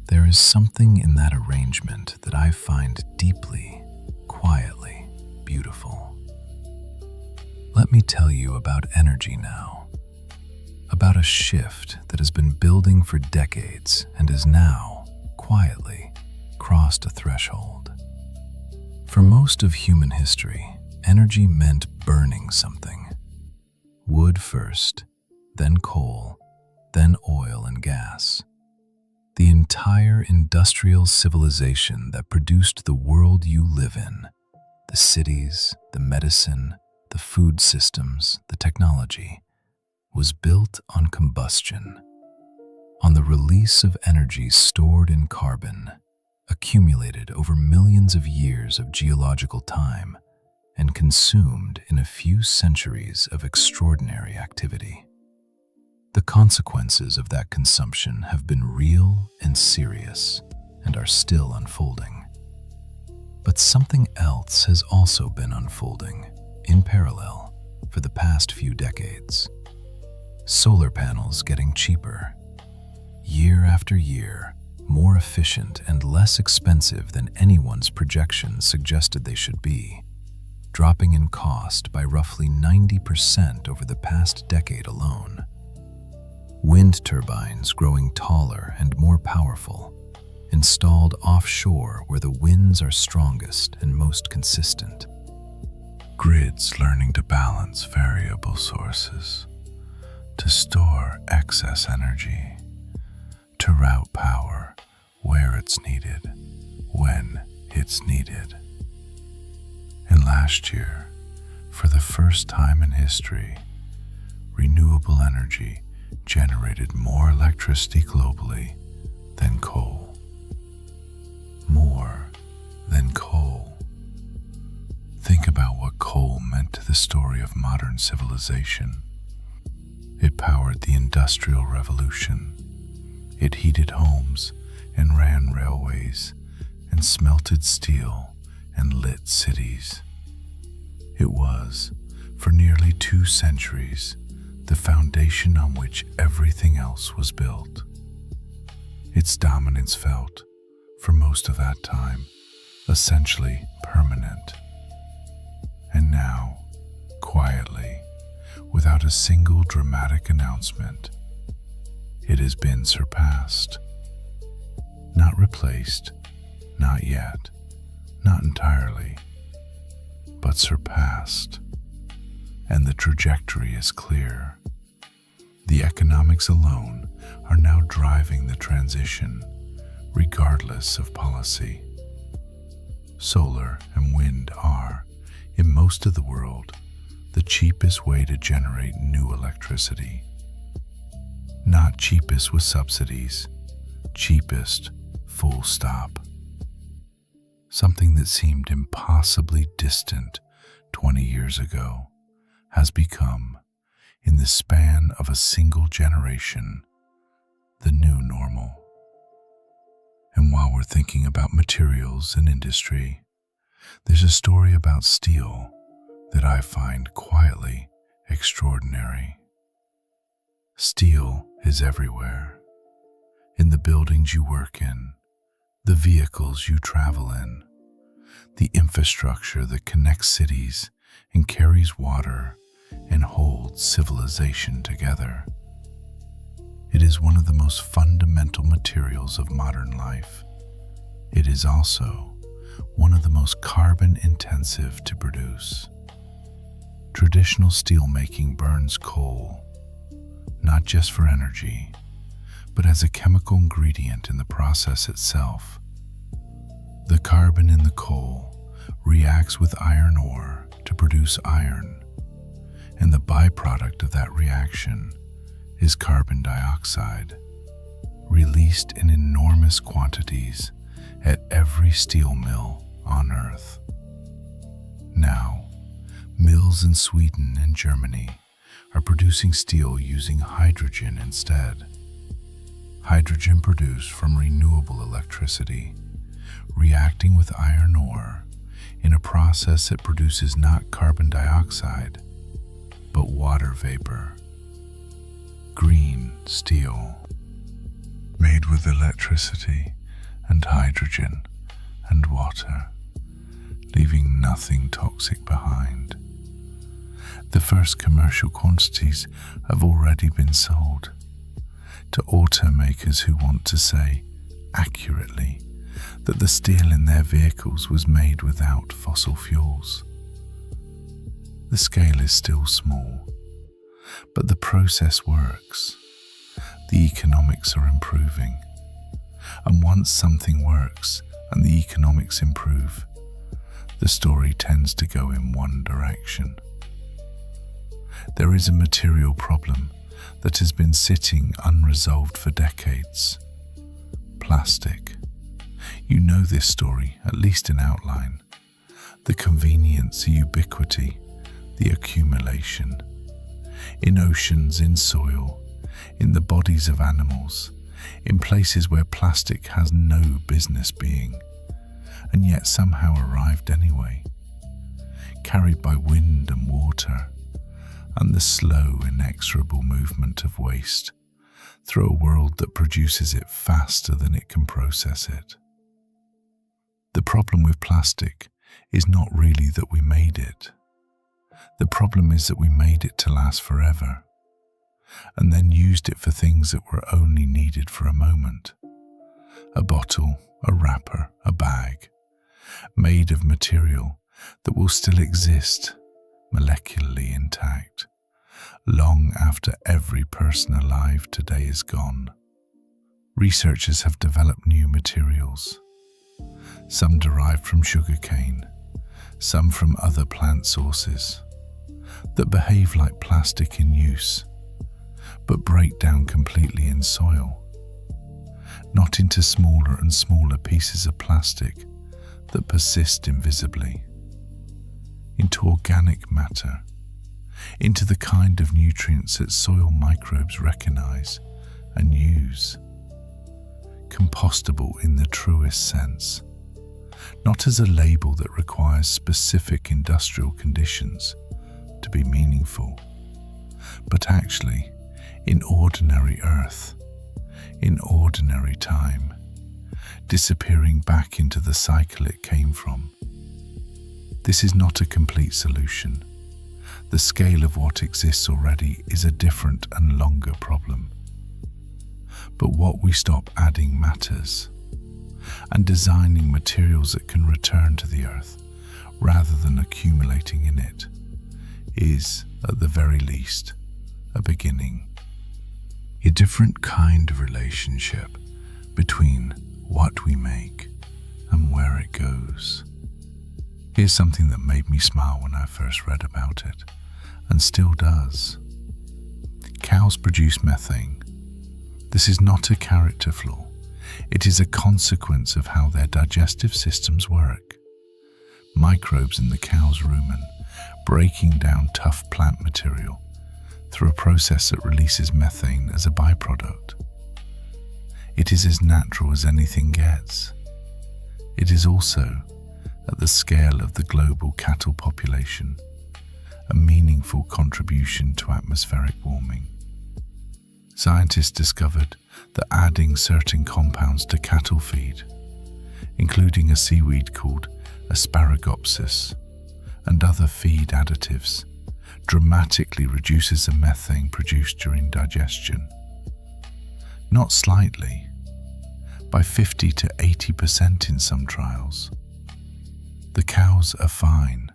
There is something in that arrangement that I find deeply, quietly beautiful. Let me tell you about energy now, about a shift that has been building for decades and has now, quietly, crossed a threshold. For most of human history, energy meant burning something. Wood first, then coal, then oil and gas. The entire industrial civilization that produced the world you live in, the cities, the medicine, the food systems, the technology, was built on combustion, on the release of energy stored in carbon, accumulated over millions of years of geological time, and consumed in a few centuries of extraordinary activity. The consequences of that consumption have been real and serious and are still unfolding. But something else has also been unfolding in parallel for the past few decades. Solar panels getting cheaper, year after year, more efficient and less expensive than anyone's projections suggested they should be, dropping in cost by roughly 90% over the past decade alone. Wind turbines growing taller and more powerful, installed offshore where the winds are strongest and most consistent. Grids learning to balance variable sources, to store excess energy, to route power where it's needed, when it's needed. And last year, for the first time in history, renewable energy generated more electricity globally than coal. More than coal. Think about what coal meant to the story of modern civilization. It powered the Industrial Revolution. It heated homes and ran railways and smelted steel and lit cities. It was, for nearly 2 centuries, the foundation on which everything else was built. Its dominance felt, for most of that time, essentially permanent. And now, quietly, without a single dramatic announcement, it has been surpassed. Not replaced, not yet, not entirely, but surpassed. And the trajectory is clear. The economics alone are now driving the transition, regardless of policy. Solar and wind are, in most of the world, the cheapest way to generate new electricity. Not cheapest with subsidies, cheapest, full stop. Something that seemed impossibly distant 20 years ago has become, in the span of a single generation, the new normal. And while we're thinking about materials and industry, there's a story about steel that I find quietly extraordinary. Steel is everywhere. In the buildings you work in, the vehicles you travel in, the infrastructure that connects cities and carries water and holds civilization together. It is one of the most fundamental materials of modern life. It is also one of the most carbon-intensive to produce. Traditional steelmaking burns coal, not just for energy, but as a chemical ingredient in the process itself. The carbon in the coal reacts with iron ore to produce iron, and the byproduct of that reaction is carbon dioxide, released in enormous quantities at every steel mill on Earth. Now, mills in Sweden and Germany are producing steel using hydrogen instead. Hydrogen produced from renewable electricity, reacting with iron ore in a process that produces not carbon dioxide, but water vapor. Green steel, made with electricity and hydrogen and water, leaving nothing toxic behind. The first commercial quantities have already been sold to automakers who want to say accurately that the steel in their vehicles was made without fossil fuels. The scale is still small, but the process works. The economics are improving. And once something works and the economics improve, the story tends to go in one direction. There is a material problem that has been sitting unresolved for decades. Plastic. You know this story, at least in outline. The convenience, the ubiquity, the accumulation. In oceans, in soil, in the bodies of animals, in places where plastic has no business being, and yet somehow arrived anyway, carried by wind and water, and the slow, inexorable movement of waste through a world that produces it faster than it can process it. The problem with plastic is not really that we made it. The problem is that we made it to last forever, and then used it for things that were only needed for a moment. A bottle, a wrapper, a bag, made of material that will still exist, molecularly intact, long after every person alive today is gone. Researchers have developed new materials, some derived from sugarcane, some from other plant sources, that behave like plastic in use, but break down completely in soil, not into smaller and smaller pieces of plastic that persist invisibly, into organic matter, into the kind of nutrients that soil microbes recognize and use. Compostable in the truest sense, not as a label that requires specific industrial conditions to be meaningful, but actually in ordinary earth, in ordinary time, disappearing back into the cycle it came from. This is not a complete solution. The scale of what exists already is a different and longer problem. But what we stop adding matters, and designing materials that can return to the earth rather than accumulating in it is, at the very least, a beginning. A different kind of relationship between what we make and where it goes. Here's something that made me smile when I first read about it, and still does. Cows produce methane. This is not a character flaw. It is a consequence of how their digestive systems work. Microbes in the cow's rumen breaking down tough plant material through a process that releases methane as a byproduct. It is as natural as anything gets. It is also, at the scale of the global cattle population, a meaningful contribution to atmospheric warming. Scientists discovered that adding certain compounds to cattle feed, including a seaweed called asparagopsis and other feed additives, dramatically reduces the methane produced during digestion. Not slightly, by 50 to 80% in some trials. The cows are fine.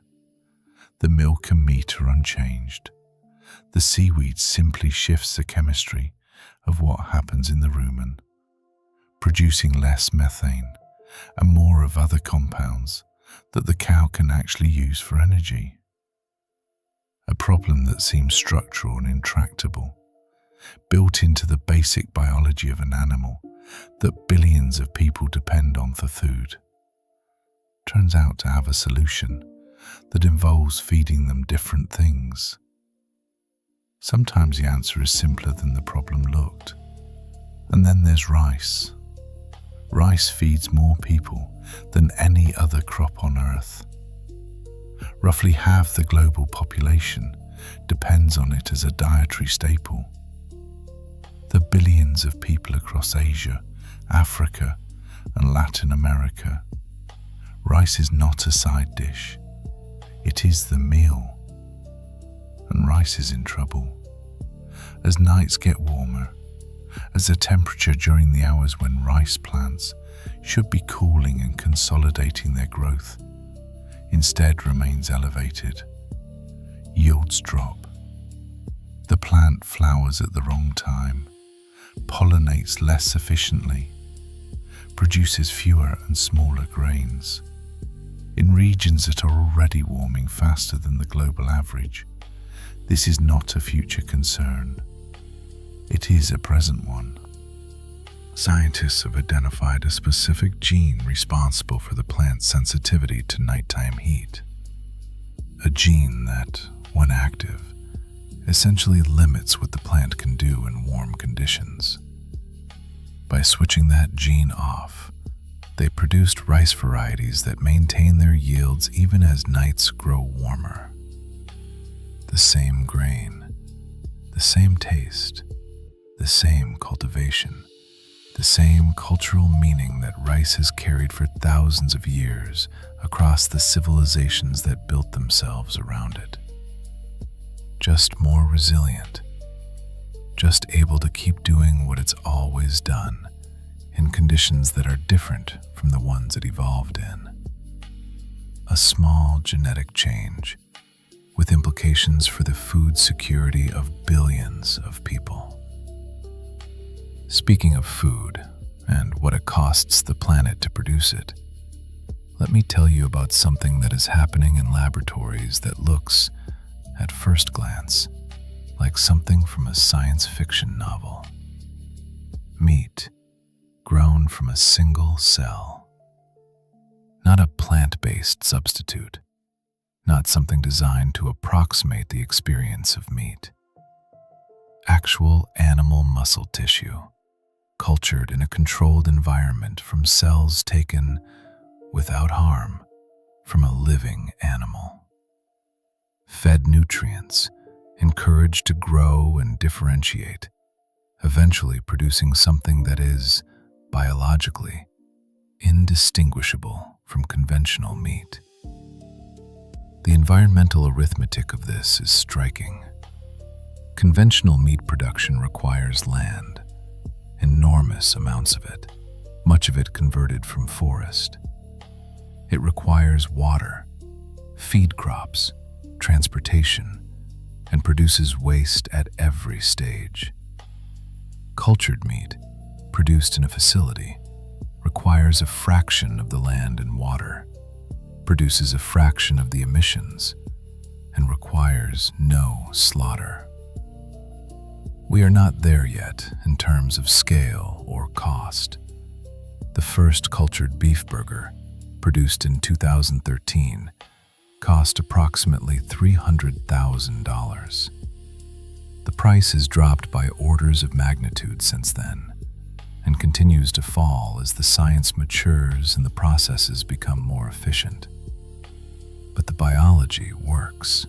The milk and meat are unchanged. The seaweed simply shifts the chemistry of what happens in the rumen, producing less methane and more of other compounds that the cow can actually use for energy. A problem that seems structural and intractable, built into the basic biology of an animal that billions of people depend on for food, turns out to have a solution that involves feeding them different things. Sometimes the answer is simpler than the problem looked. And then there's rice. Rice feeds more people than any other crop on Earth. Roughly half the global population depends on it as a dietary staple. The billions of people across Asia, Africa, and Latin America, rice is not a side dish. It is the meal. And rice is in trouble. As nights get warmer, as the temperature during the hours when rice plants should be cooling and consolidating their growth instead remains elevated, yields drop. The plant flowers at the wrong time, pollinates less efficiently, produces fewer and smaller grains. In regions that are already warming faster than the global average, this is not a future concern. It is a present one. Scientists have identified a specific gene responsible for the plant's sensitivity to nighttime heat. A gene that, when active, essentially limits what the plant can do in warm conditions. By switching that gene off, they produced rice varieties that maintain their yields even as nights grow warmer. The same grain, the same taste, the same cultivation, the same cultural meaning that rice has carried for thousands of years across the civilizations that built themselves around it. Just more resilient, just able to keep doing what it's always done in conditions that are different from the ones it evolved in. A small genetic change with implications for the food security of billions of people. Speaking of food and what it costs the planet to produce it, let me tell you about something that is happening in laboratories that looks, at first glance, like something from a science fiction novel. Meat grown from a single cell. Not a plant-based substitute. Not something designed to approximate the experience of meat. Actual animal muscle tissue, cultured in a controlled environment from cells taken, without harm, from a living animal. Fed nutrients, encouraged to grow and differentiate, eventually producing something that is, biologically, indistinguishable from conventional meat. The environmental arithmetic of this is striking. Conventional meat production requires land, enormous amounts of it, much of it converted from forest. It requires water, feed crops, transportation, and produces waste at every stage. Cultured meat, produced in a facility, requires a fraction of the land and water, produces a fraction of the emissions, and requires no slaughter. We are not there yet in terms of scale or cost. The first cultured beef burger, produced in 2013, cost approximately $300,000. The price has dropped by orders of magnitude since then, and continues to fall as the science matures and the processes become more efficient. But the biology works.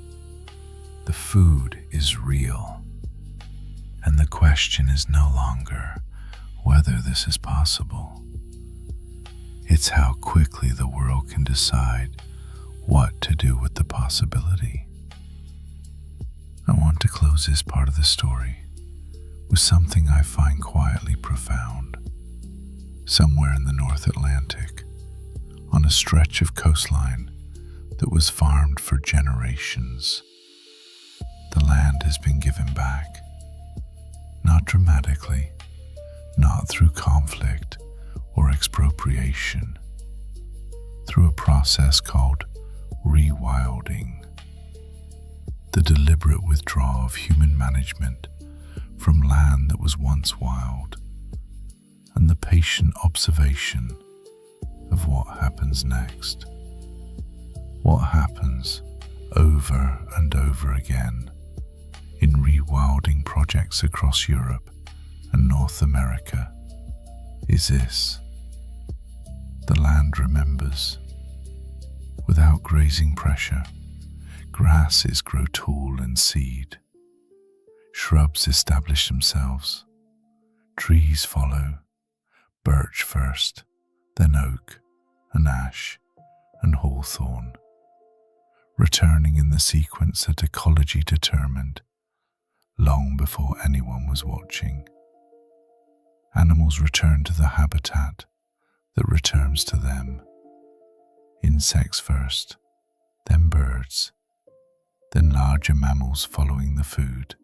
The food is real. And the question is no longer whether this is possible. It's how quickly the world can decide what to do with the possibility. I want to close this part of the story with something I find quietly profound. Somewhere in the North Atlantic, on a stretch of coastline that was farmed for generations, the land has been given back. Not dramatically, not through conflict or expropriation, through a process called rewilding. The deliberate withdrawal of human management from land that was once wild, and the patient observation of what happens next. What happens over and over again in rewilding projects across Europe and North America is this. The land remembers. Without grazing pressure, grasses grow tall and seed. Shrubs establish themselves. Trees follow, birch first, then oak and ash and hawthorn, returning in the sequence that ecology determined long before anyone was watching. Animals return to the habitat that returns to them. Insects first, then birds, then larger mammals following the food.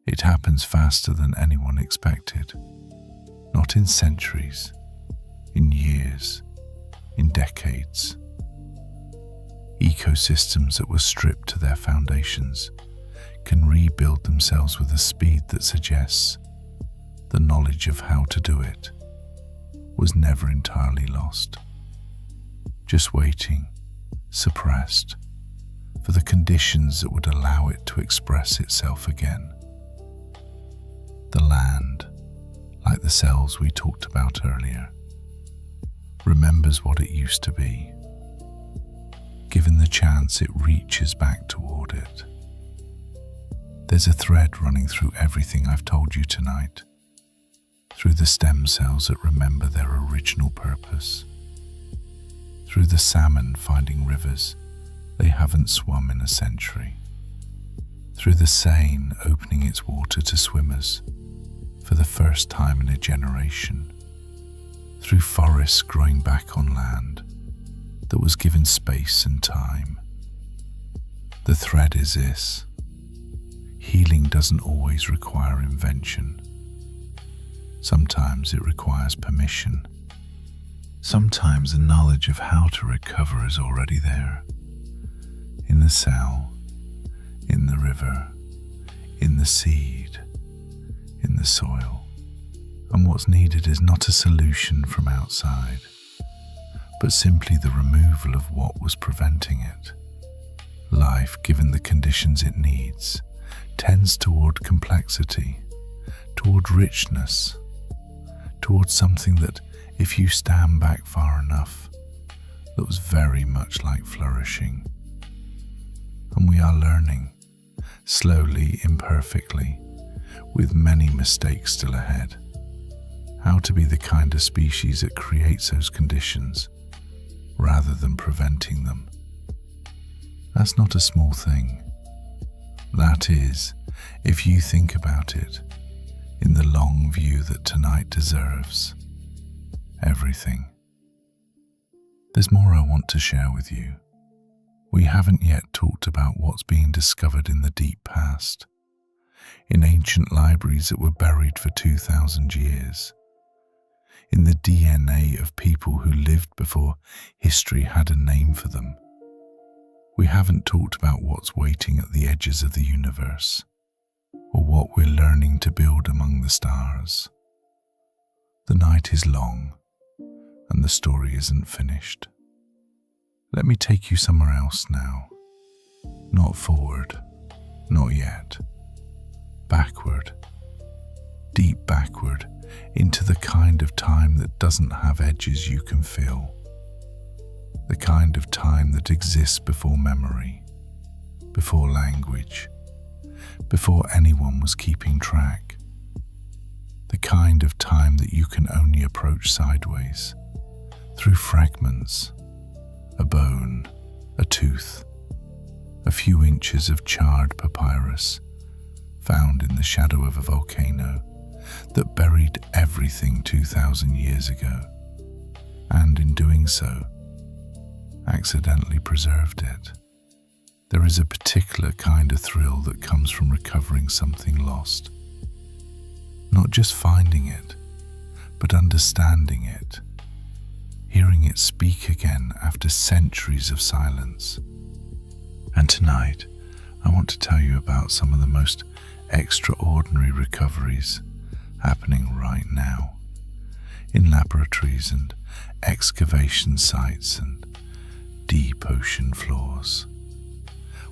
It happens faster than anyone expected, not in centuries, in years, in decades. Ecosystems that were stripped to their foundations can rebuild themselves with a speed that suggests the knowledge of how to do it was never entirely lost, just waiting, suppressed, for the conditions that would allow it to express itself again. The land, like the cells we talked about earlier, remembers what it used to be. Given the chance, it reaches back toward it. There's a thread running through everything I've told you tonight, through the stem cells that remember their original purpose, through the salmon finding rivers they haven't swum in a century, through the Seine opening its water to swimmers for the first time in a generation, through forests growing back on land that was given space and time. The thread is this: healing doesn't always require invention. Sometimes it requires permission. Sometimes the knowledge of how to recover is already there. In the cell, in the river, in the seed, in the soil. And what's needed is not a solution from outside, but simply the removal of what was preventing it. Life, given the conditions it needs, tends toward complexity, toward richness, toward something that, if you stand back far enough, looks very much like flourishing. And we are learning, slowly, imperfectly, with many mistakes still ahead, how to be the kind of species that creates those conditions rather than preventing them. That's not a small thing. That is, if you think about it, in the long view that tonight deserves. Everything. There's more I want to share with you. We haven't yet talked about what's being discovered in the deep past, in ancient libraries that were buried for 2,000 years, in the DNA of people who lived before history had a name for them. We haven't talked about what's waiting at the edges of the universe, or what we're learning to build among the stars. The night is long, and the story isn't finished. Let me take you somewhere else now. Not forward, not yet. Backward, deep backward, into the kind of time that doesn't have edges you can feel. The kind of time that exists before memory, before language, before anyone was keeping track. The kind of time that you can only approach sideways, through fragments, a bone, a tooth, a few inches of charred papyrus found in the shadow of a volcano that buried everything 2,000 years ago, and in doing so, accidentally preserved it. There is a particular kind of thrill that comes from recovering something lost. Not just finding it, but understanding it, hearing it speak again after centuries of silence. And tonight, I want to tell you about some of the most extraordinary recoveries happening right now in laboratories and excavation sites and deep ocean floors,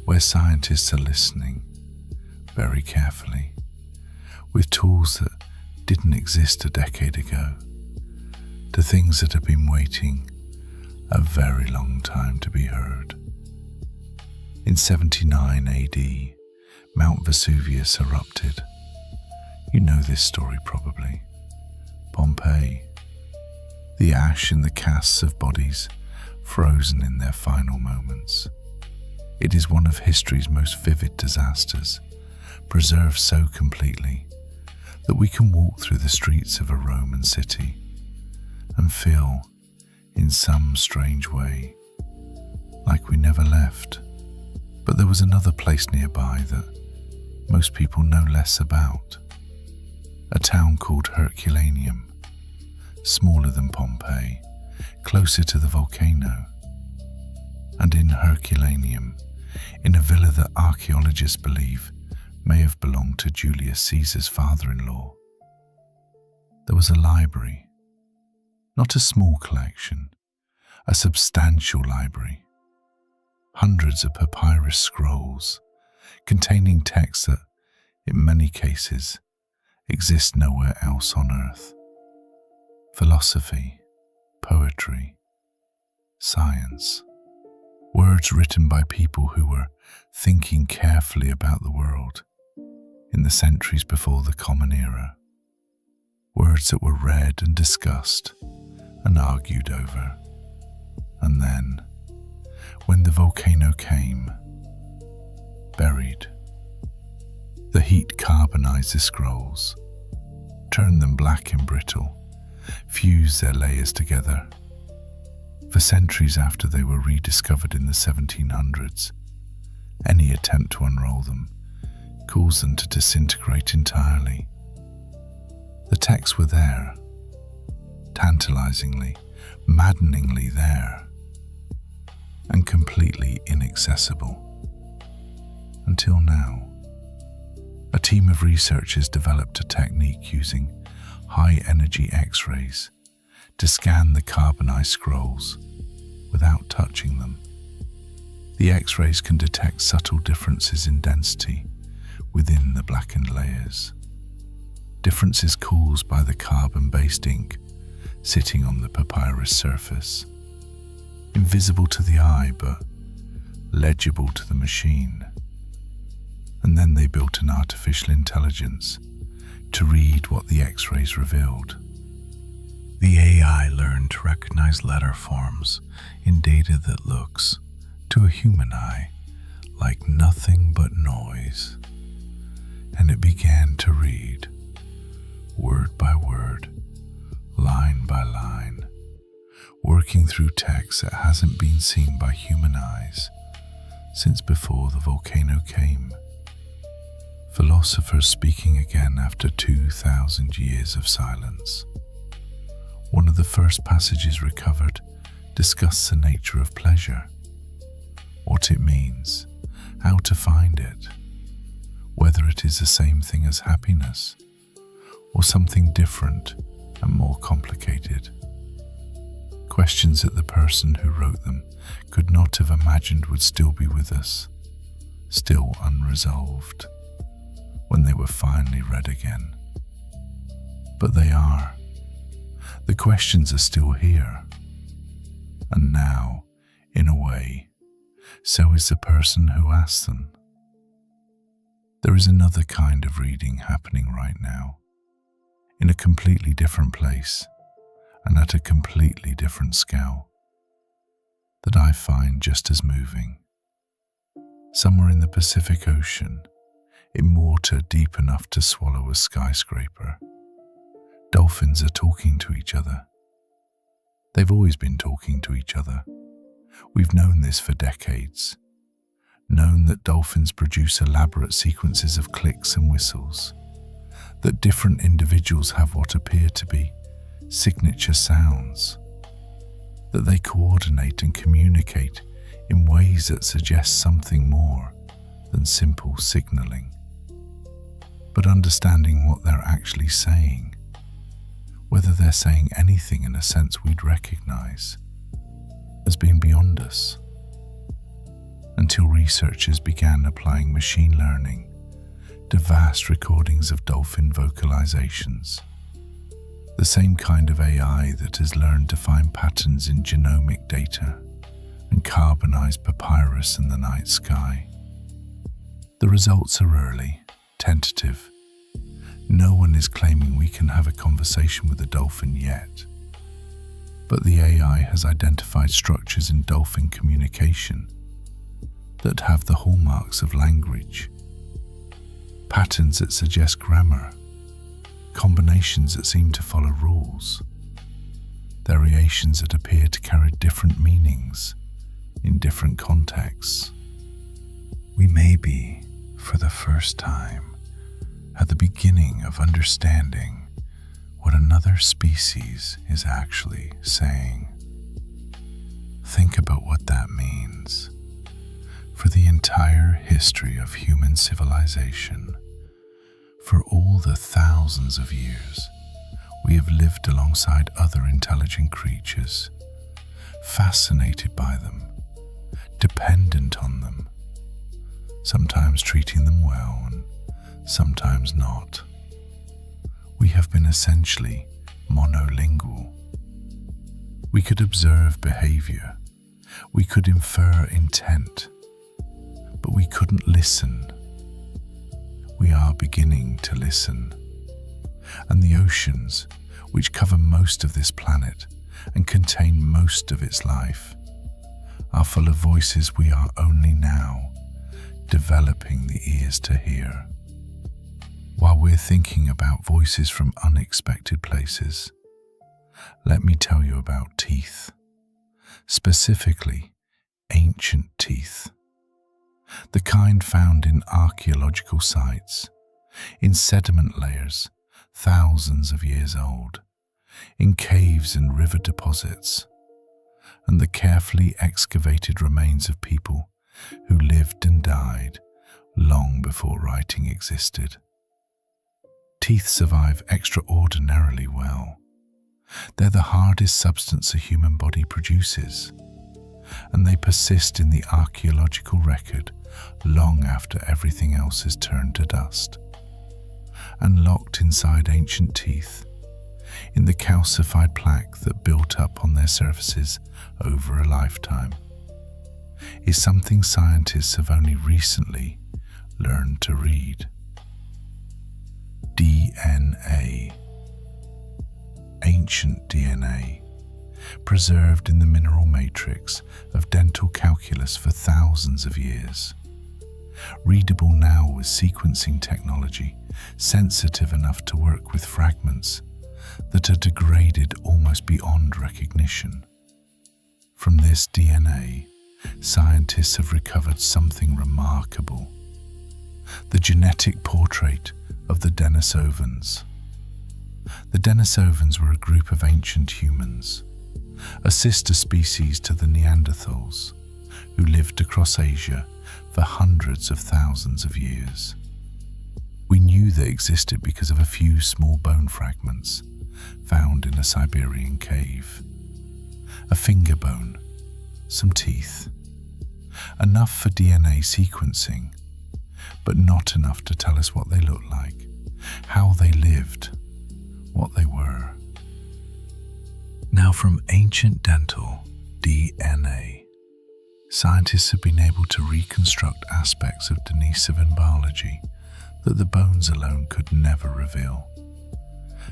where scientists are listening very carefully with tools that didn't exist a decade ago, to things that have been waiting a very long time to be heard. In 79 AD, Mount Vesuvius erupted. You know this story probably. Pompeii. The ash and the casts of bodies frozen in their final moments. It is one of history's most vivid disasters, preserved so completely that we can walk through the streets of a Roman city and feel, in some strange way, like we never left. But there was another place nearby that most people know less about. A town called Herculaneum, smaller than Pompeii, closer to the volcano. And in Herculaneum, in a villa that archaeologists believe may have belonged to Julius Caesar's father-in-law, there was a library. Not a small collection, a substantial library. Hundreds of papyrus scrolls containing texts that, in many cases, exist nowhere else on earth. Philosophy, poetry, science, words written by people who were thinking carefully about the world in the centuries before the Common Era. Words that were read and discussed and argued over. And then, when the volcano came, buried, the heat carbonized the scrolls, turned them black and brittle, fused their layers together. For centuries after they were rediscovered in the 1700s, any attempt to unroll them caused them to disintegrate entirely. The texts were there, tantalizingly, maddeningly there, and completely inaccessible. Until now, a team of researchers developed a technique using high-energy X-rays to scan the carbonized scrolls without touching them. The X-rays can detect subtle differences in density within the blackened layers, differences caused by the carbon-based ink sitting on the papyrus surface, invisible to the eye but legible to the machine. And then they built an artificial intelligence to read what the X-rays revealed. The AI learned to recognize letter forms in data that looks, to a human eye, like nothing but noise. And it began to read, word by word, line by line, working through text that hasn't been seen by human eyes since before the volcano came. Philosophers speaking again after 2,000 years of silence. One of the first passages recovered discussed the nature of pleasure, what it means, how to find it, whether it is the same thing as happiness or something different and more complicated. questions that the person who wrote them could not have imagined would still be with us, still unresolved, when they were finally read again. But they are. The questions are still here. And now, in a way, so is the person who asked them. There is another kind of reading happening right now, in a completely different place and at a completely different scale, that I find just as moving. Somewhere in the Pacific Ocean, in water deep enough to swallow a skyscraper, dolphins are talking to each other. They've always been talking to each other. We've known this for decades. Known that dolphins produce elaborate sequences of clicks and whistles, that different individuals have what appear to be signature sounds, that they coordinate and communicate in ways that suggest something more than simple signaling. But understanding what they're actually saying, whether they're saying anything in a sense we'd recognize, has been beyond us. Until researchers began applying machine learning to vast recordings of dolphin vocalizations, the same kind of AI that has learned to find patterns in genomic data and carbonize papyrus in the night sky. The results are early, tentative. No one is claiming we can have a conversation with a dolphin yet. But the AI has identified structures in dolphin communication that have the hallmarks of language, patterns that suggest grammar, combinations that seem to follow rules, variations that appear to carry different meanings in different contexts. We may be, for the first time, at the beginning of understanding what another species is actually saying. Think about what that means. For the entire history of human civilization, for all the thousands of years we have lived alongside other intelligent creatures, fascinated by them, dependent on them, sometimes treating them well and sometimes not. We have been essentially monolingual. We could observe behavior, we could infer intent, but we couldn't listen. We are beginning to listen. And the oceans, which cover most of this planet and contain most of its life, are full of voices we are only now developing the ears to hear. While we're thinking about voices from unexpected places, let me tell you about teeth, specifically ancient teeth. The kind found in archaeological sites, in sediment layers thousands of years old, in caves and river deposits, and the carefully excavated remains of people who lived and died long before writing existed. Teeth survive extraordinarily well. They're the hardest substance a human body produces, and they persist in the archaeological record long after everything else is turned to dust. And locked inside ancient teeth, in the calcified plaque that built up on their surfaces over a lifetime, is something scientists have only recently learned to read. DNA. Ancient DNA, preserved in the mineral matrix of dental calculus for thousands of years. Readable now with sequencing technology, sensitive enough to work with fragments that are degraded almost beyond recognition. From this DNA, scientists have recovered something remarkable: the genetic portrait of the Denisovans. The Denisovans were a group of ancient humans, a sister species to the Neanderthals, who lived across Asia for hundreds of thousands of years. We knew they existed because of a few small bone fragments found in a Siberian cave. a finger bone, some teeth. Enough for DNA sequencing, but not enough to tell us what they looked like, how they lived, what they were. Now, from ancient dental DNA, scientists have been able to reconstruct aspects of Denisovan biology that the bones alone could never reveal.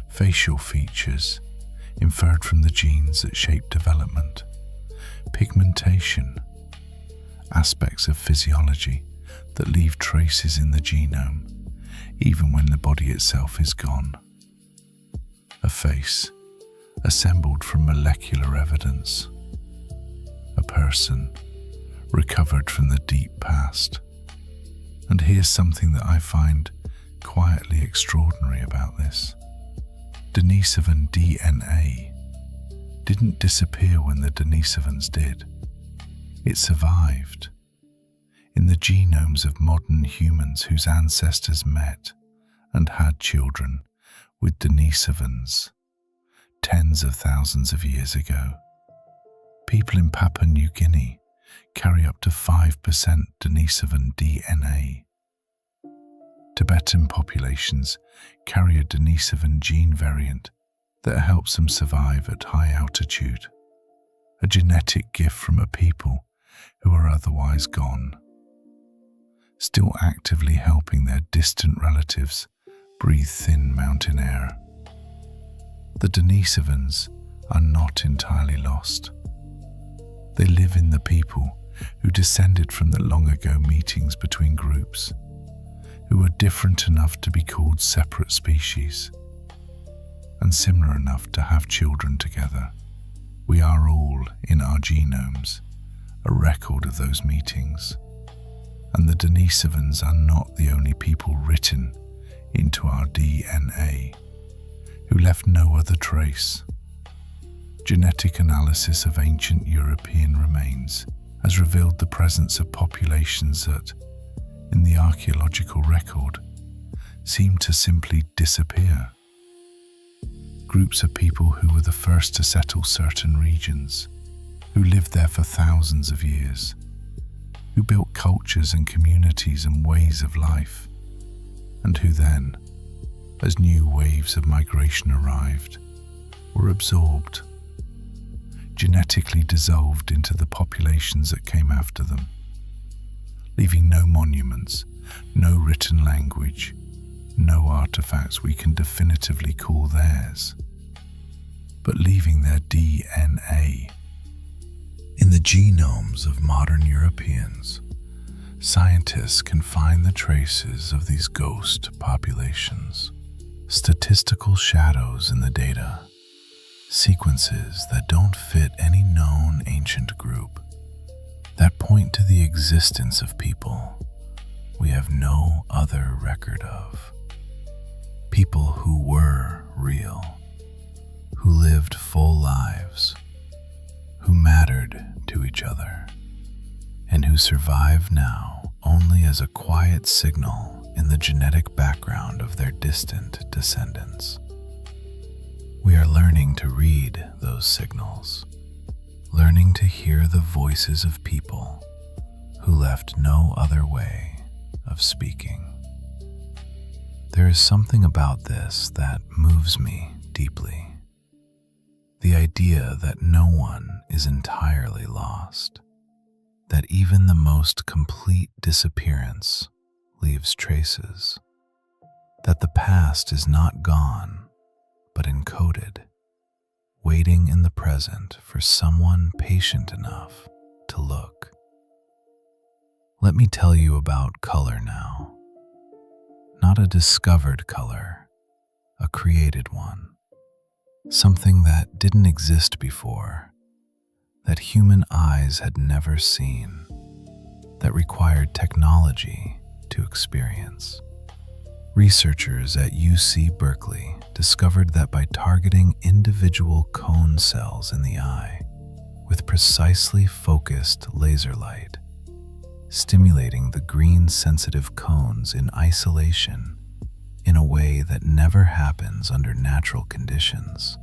Facial features inferred from the genes that shape development, pigmentation, aspects of physiology that leave traces in the genome, even when the body itself is gone. A face assembled from molecular evidence. A person recovered from the deep past. And here's something that I find quietly extraordinary about this. Denisovan DNA didn't disappear when the Denisovans did. It survived in the genomes of modern humans whose ancestors met and had children with Denisovans tens of thousands of years ago. People in Papua New Guinea carry up to 5% Denisovan DNA. Tibetan populations carry a Denisovan gene variant that helps them survive at high altitude, a genetic gift from a people who are otherwise gone, still actively helping their distant relatives breathe thin mountain air. The Denisovans are not entirely lost. They live in the people who descended from the long ago meetings between groups, who are different enough to be called separate species, and similar enough to have children together. We are all, in our genomes, a record of those meetings, and the Denisovans are not the only people written into our DNA who left no other trace. Genetic analysis of ancient European remains has revealed the presence of populations that, in the archaeological record, seem to simply disappear. Groups of people who were the first to settle certain regions, who lived there for thousands of years, who built cultures and communities and ways of life, and who then, as new waves of migration arrived, were absorbed, genetically dissolved into the populations that came after them, leaving no monuments, no written language, no artifacts we can definitively call theirs, but leaving their DNA in the genomes of modern Europeans. Scientists can find the traces of these ghost populations, statistical shadows in the data, sequences that don't fit any known ancient group, that point to the existence of people we have no other record of. People who were real, who lived full lives, who mattered to each other, and who survive now only as a quiet signal in the genetic background of their distant descendants. We are learning to read those signals, learning to hear the voices of people who left no other way of speaking. There is something about this that moves me deeply. The idea that no one is entirely lost, that even the most complete disappearance leaves traces, that the past is not gone, but encoded, waiting in the present for someone patient enough to look. Let me tell you about color now. Not a discovered color, a created one. Something that didn't exist before, that human eyes had never seen, that required technology to experience. Researchers at UC Berkeley discovered that by targeting individual cone cells in the eye with precisely focused laser light, stimulating the green-sensitive cones in isolation in a way that never happens under natural conditions,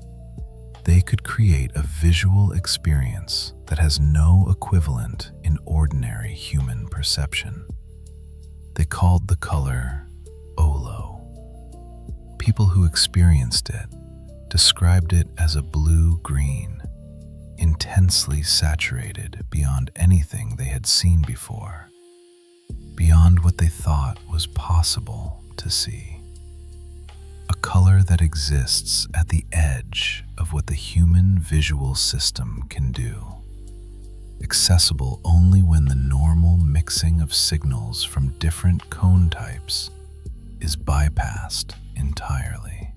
they could create a visual experience that has no equivalent in ordinary human perception. They called the color olo. People who experienced it described it as a blue-green, intensely saturated beyond anything they had seen before, beyond what they thought was possible to see. A color that exists at the edge of what the human visual system can do, accessible only when the normal mixing of signals from different cone types is bypassed entirely.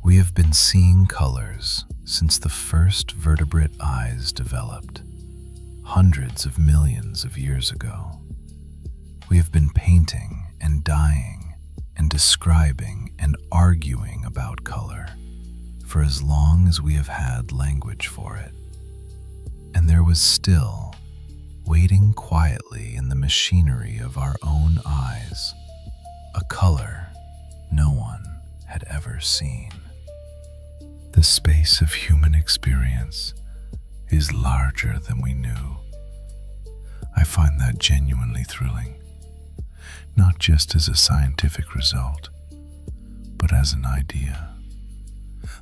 We have been seeing colors since the first vertebrate eyes developed, hundreds of millions of years ago. We have been painting and dyeing and describing and arguing about color for as long as we have had language for it. And there was still, waiting quietly in the machinery of our own eyes, a color no one had ever seen. The space of human experience is larger than we knew. I find that genuinely thrilling, not just as a scientific result, but as an idea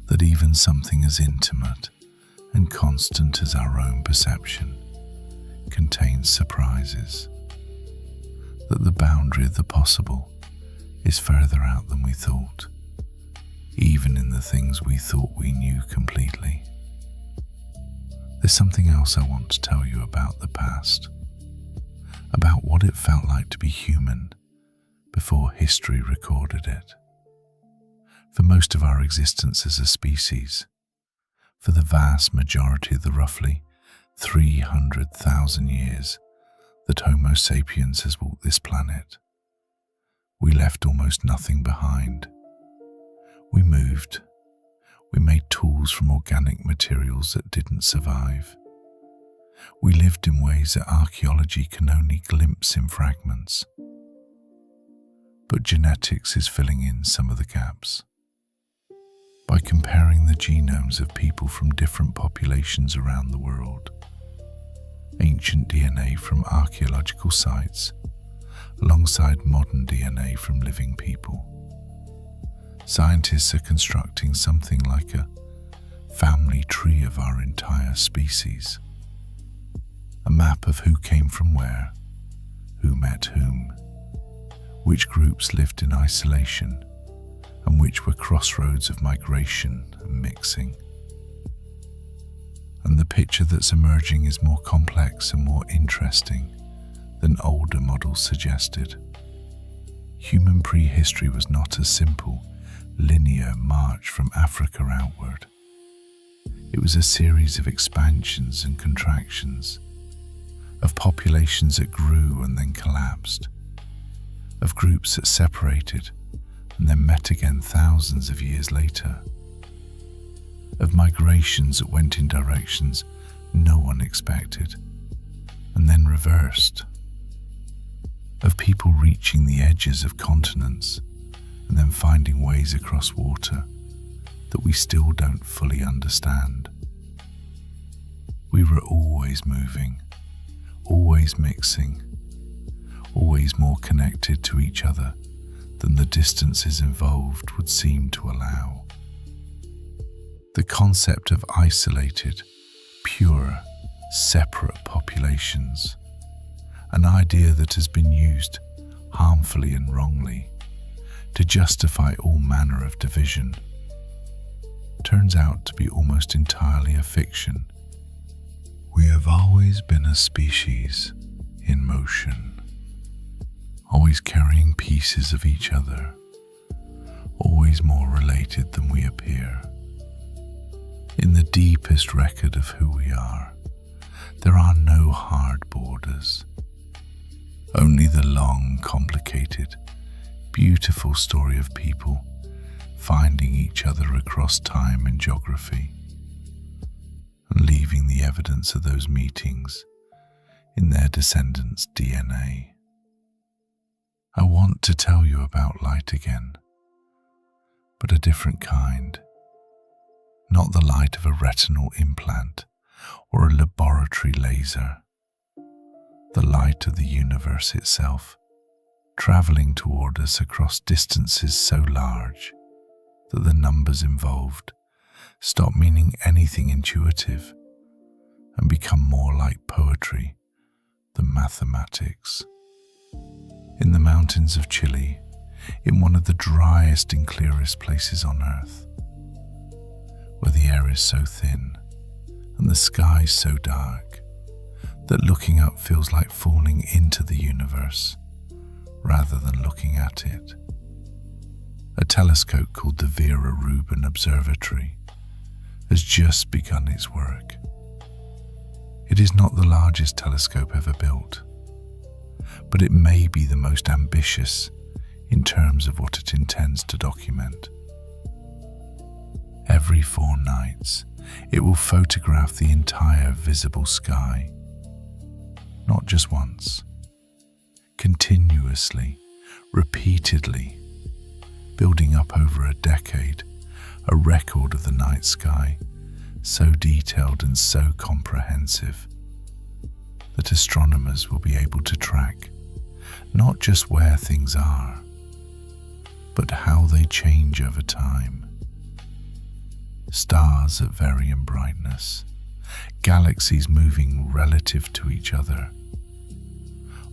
that even something as intimate and constant as our own perception contains surprises, that the boundary of the possible is further out than we thought, even in the things we thought we knew completely. There's something else I want to tell you about the past, about what it felt like to be human before history recorded it. For most of our existence as a species, for the vast majority of the roughly 300,000 years that Homo sapiens has walked this planet, we left almost nothing behind. We moved. We made tools from organic materials that didn't survive. We lived in ways that archaeology can only glimpse in fragments. But genetics is filling in some of the gaps. By comparing the genomes of people from different populations around the world, ancient DNA from archaeological sites alongside modern DNA from living people, scientists are constructing something like a family tree of our entire species, a map of who came from where, who met whom, which groups lived in isolation, and which were crossroads of migration and mixing. And the picture that's emerging is more complex and more interesting than older models suggested. Human prehistory was not a simple, linear march from Africa outward. It was a series of expansions and contractions, of populations that grew and then collapsed, of groups that separated and then met again thousands of years later, of migrations that went in directions no one expected and then reversed, of people reaching the edges of continents and then finding ways across water that we still don't fully understand. We were always moving, always mixing, always more connected to each other than the distances involved would seem to allow. The concept of isolated, pure, separate populations, an idea that has been used harmfully and wrongly to justify all manner of division, turns out to be almost entirely a fiction. We have always been a species in motion, always carrying pieces of each other, always more related than we appear. In the deepest record of who we are, there are no hard borders, only the long, complicated, beautiful story of people finding each other across time and geography, and leaving the evidence of those meetings in their descendants' DNA. I want to tell you about light again, but a different kind. not the light of a retinal implant or a laboratory laser. The light of the universe itself, traveling toward us across distances so large that the numbers involved stop meaning anything intuitive and become more like poetry than mathematics. In the mountains of Chile, in one of the driest and clearest places on Earth, where the air is so thin and the sky so dark that looking up feels like falling into the universe rather than looking at it. A telescope called the Vera Rubin Observatory has just begun its work. It is not the largest telescope ever built, but it may be the most ambitious in terms of what it intends to document. Every 4 nights, it will photograph the entire visible sky, not just once, continuously, repeatedly, building up over a decade a record of the night sky so detailed and so comprehensive that astronomers will be able to track not just where things are, but how they change over time. Stars at varying brightness, galaxies moving relative to each other,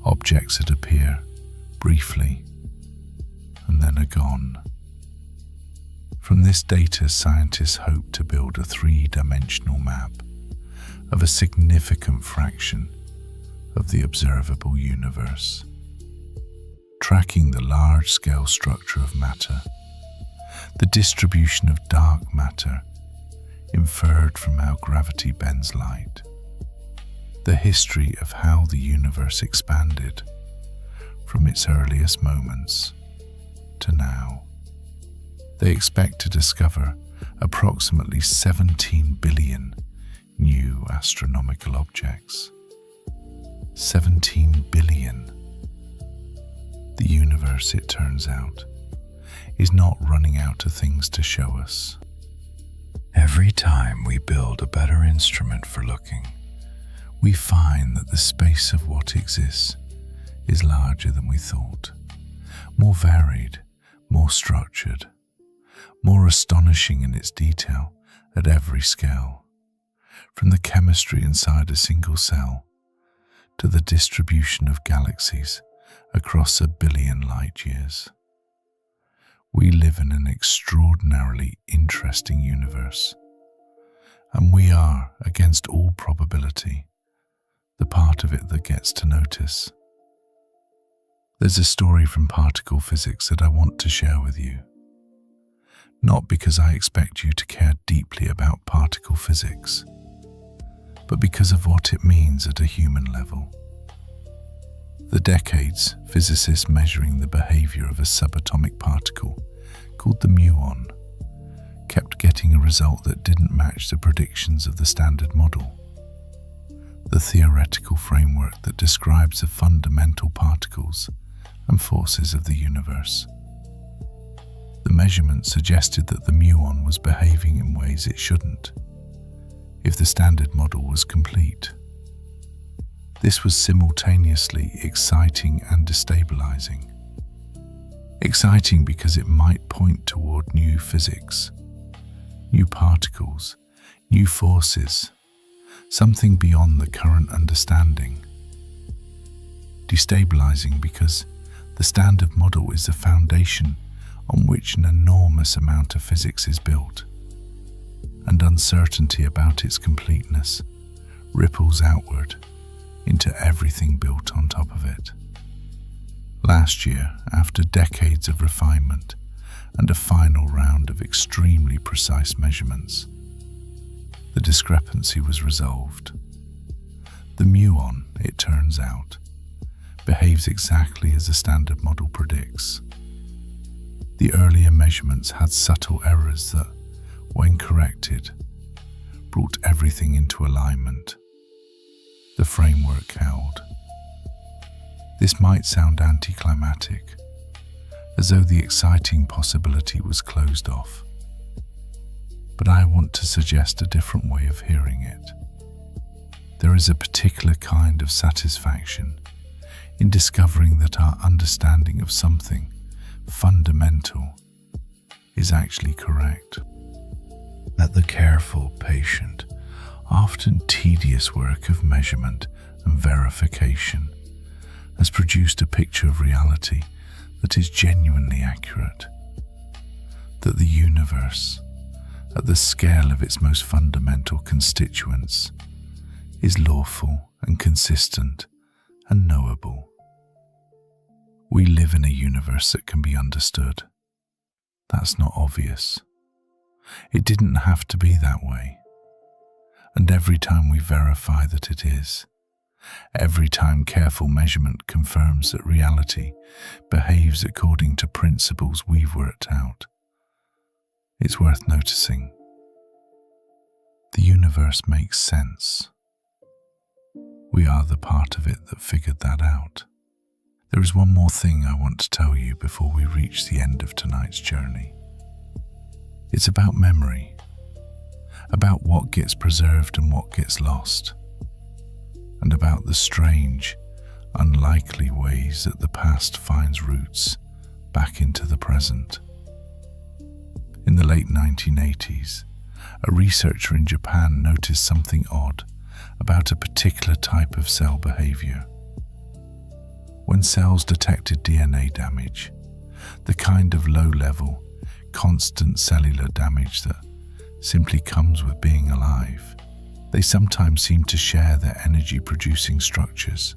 objects that appear briefly and then are gone. From this data, scientists hope to build a 3-dimensional map of a significant fraction of the observable universe, tracking the large-scale structure of matter, the distribution of dark matter inferred from how gravity bends light, the history of how the universe expanded from its earliest moments to now. They expect to discover approximately 17 billion new astronomical objects. 17 billion. The universe, it turns out, is not running out of things to show us. Every time we build a better instrument for looking, we find that the space of what exists is larger than we thought, more varied, more structured, more astonishing in its detail at every scale, from the chemistry inside a single cell to the distribution of galaxies across 1 billion light years. We live in an extraordinarily interesting universe, and we are, against all probability, the part of it that gets to notice. There's a story from particle physics that I want to share with you. Not because I expect you to care deeply about particle physics, but because of what it means at a human level. The decades, physicists measuring the behavior of a subatomic particle, called the muon, kept getting a result that didn't match the predictions of the standard model, the theoretical framework that describes the fundamental particles and forces of the universe. The measurements suggested that the muon was behaving in ways it shouldn't, if the standard model was complete. This was simultaneously exciting and destabilizing. Exciting because it might point toward new physics, new particles, new forces, something beyond the current understanding. Destabilizing because the standard model is the foundation on which an enormous amount of physics is built, and uncertainty about its completeness ripples outward into everything built on top of it. Last year, after decades of refinement and a final round of extremely precise measurements, the discrepancy was resolved. The muon, it turns out, behaves exactly as the standard model predicts. The earlier measurements had subtle errors that, when corrected, brought everything into alignment. The framework held. This might sound But I want to suggest a different way of hearing it. There is a particular kind of satisfaction in discovering that our understanding of something fundamental is actually correct. That the careful, patient, often tedious work of measurement and verification has produced a picture of reality that is genuinely accurate. That the universe, at the scale of its most fundamental constituents, is lawful and consistent and knowable. We live in a universe that can be understood. That's not obvious. It didn't have to be that way. And every time we verify that it is, every time careful measurement confirms that reality behaves according to principles we've worked out, it's worth noticing. The universe makes sense. We are the part of it that figured that out. There is one more thing I want to tell you before we reach the end of tonight's journey. It's about memory, about what gets preserved and what gets lost, and about the strange, unlikely ways that the past finds roots back into the present. In the late 1980s, a researcher in Japan noticed something odd about a particular type of cell behavior. When cells detected DNA damage, the kind of low-level, constant cellular damage that simply comes with being alive, they sometimes seem to share their energy-producing structures,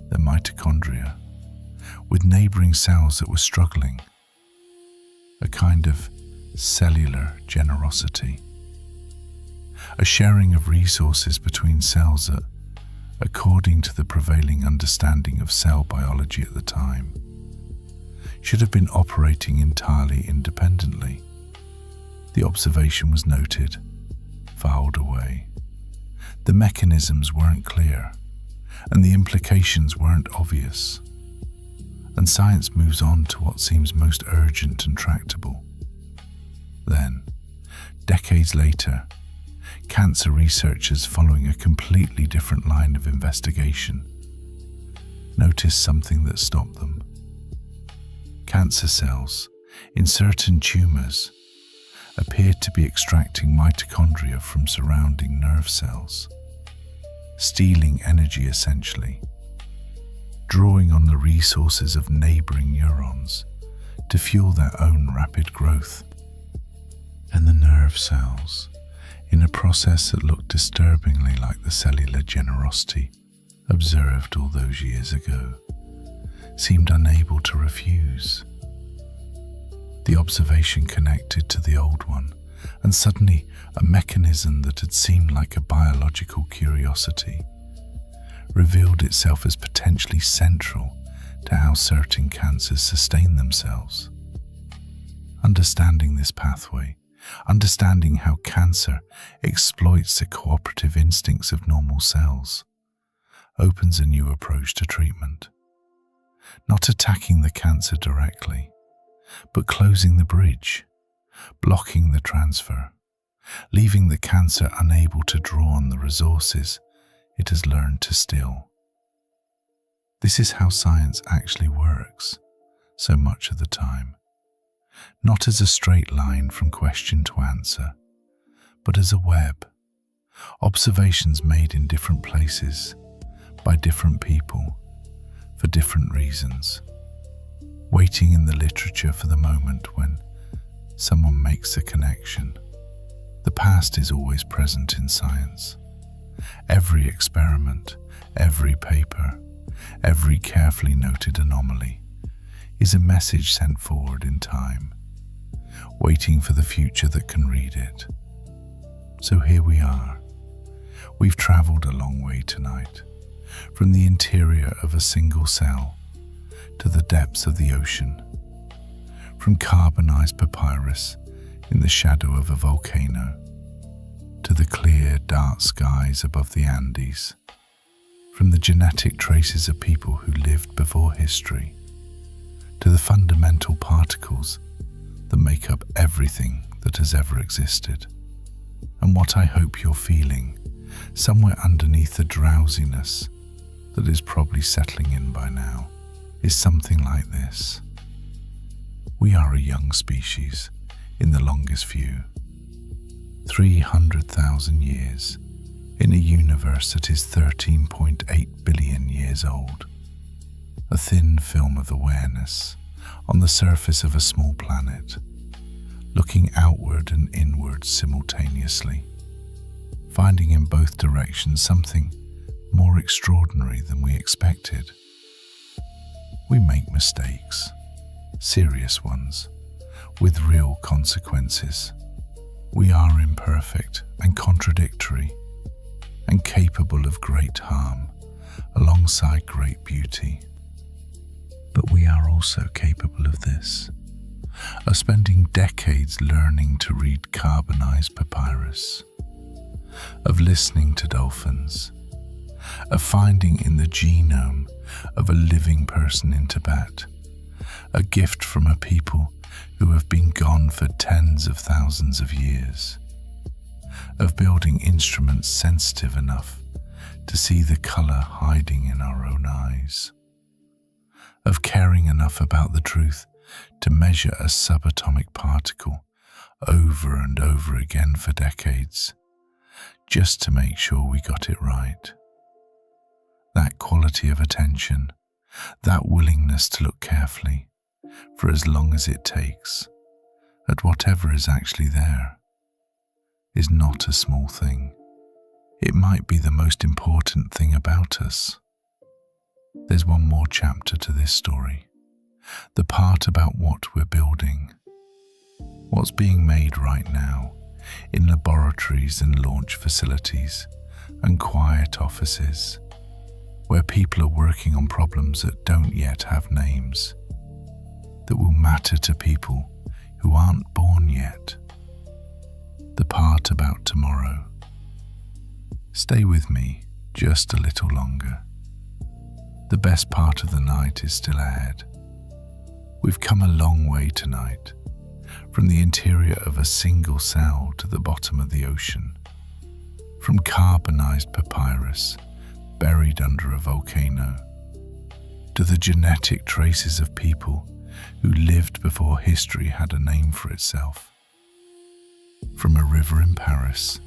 their mitochondria, with neighboring cells that were struggling. A kind of cellular generosity. A sharing of resources between cells that, according to the prevailing understanding of cell biology at the time, should have been operating entirely independently. The observation was noted, filed away. The mechanisms weren't clear, and the implications weren't obvious. And science moves on to what seems most urgent and tractable. Then, decades later, cancer researchers following a completely different line of investigation noticed something that stopped them. Cancer cells in certain tumors appeared to be extracting mitochondria from surrounding nerve cells, stealing energy essentially, drawing on the resources of neighboring neurons to fuel their own rapid growth. And the nerve cells, in a process that looked disturbingly like the cellular generosity observed all those years ago, seemed unable to refuse. The observation connected to the old one, and suddenly a mechanism that had seemed like a biological curiosity revealed itself as potentially central to how certain cancers sustain themselves. Understanding this pathway, understanding how cancer exploits the cooperative instincts of normal cells, opens a new approach to treatment. Not attacking the cancer directly, but closing the bridge, blocking the transfer, leaving the cancer unable to draw on the resources it has learned to steal. This is how science actually works, so much of the time. Not as a straight line from question to answer, but as a web. Observations made in different places, by different people, for different reasons. Waiting in the literature for the moment when someone makes a connection. The past is always present in science. Every experiment, every paper, every carefully noted anomaly is a message sent forward in time, waiting for the future that can read it. So here we are. We've traveled a long way tonight, from the interior of a single cell to the depths of the ocean, from carbonized papyrus in the shadow of a volcano to the clear, dark skies above the Andes, from the genetic traces of people who lived before history to the fundamental particles that make up everything that has ever existed. And what I hope you're feeling, somewhere underneath the drowsiness that is probably settling in by now, is something like this. We are a young species in the longest view. 300,000 years in a universe that is 13.8 billion years old. A thin film of awareness on the surface of a small planet, looking outward and inward simultaneously, finding in both directions something more extraordinary than we expected. We make mistakes, serious ones, with real consequences. We are imperfect and contradictory, and capable of great harm alongside great beauty. But we are also capable of this, of spending decades learning to read carbonized papyrus, of listening to dolphins, of finding in the genome of a living person in Tibet, a gift from a people who have been gone for tens of thousands of years, of building instruments sensitive enough to see the color hiding in our own eyes, of caring enough about the truth to measure a subatomic particle over and over again for decades, just to make sure we got it right. That quality of attention, that willingness to look carefully for as long as it takes at whatever is actually there, is not a small thing. It might be the most important thing about us. There's one more chapter to this story, the part about what we're building, what's being made right now in laboratories and launch facilities and quiet offices, where people are working on problems that don't yet have names, that will matter to people who aren't born yet. The part about tomorrow. Stay with me just a little longer. The best part of the night is still ahead. We've come a long way tonight, from the interior of a single cell to the bottom of the ocean, from carbonized papyrus buried under a volcano, to the genetic traces of people who lived before history had a name for itself. From a river in Paris,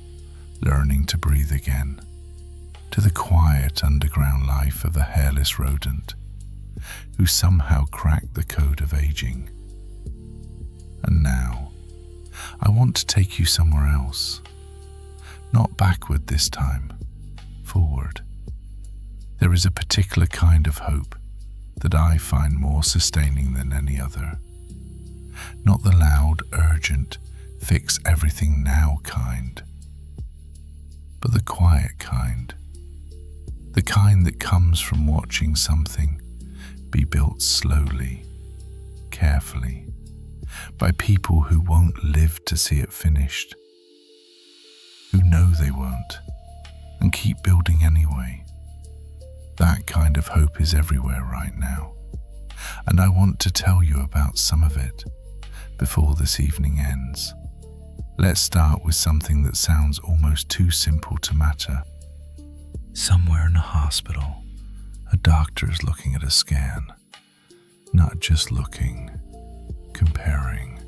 learning to breathe again, to the quiet underground life of a hairless rodent who somehow cracked the code of aging. And now, I want to take you somewhere else. Not backward this time, forward. There is a particular kind of hope that I find more sustaining than any other. Not the loud, urgent, fix everything now kind, but the quiet kind. The kind that comes from watching something be built slowly, carefully, by people who won't live to see it finished, who know they won't, and keep building anyway. That kind of hope is everywhere right now, and I want to tell you about some of it before this evening ends. Let's start with something that sounds almost too simple to matter. Somewhere in a hospital, a doctor is looking at a scan, not just looking, comparing,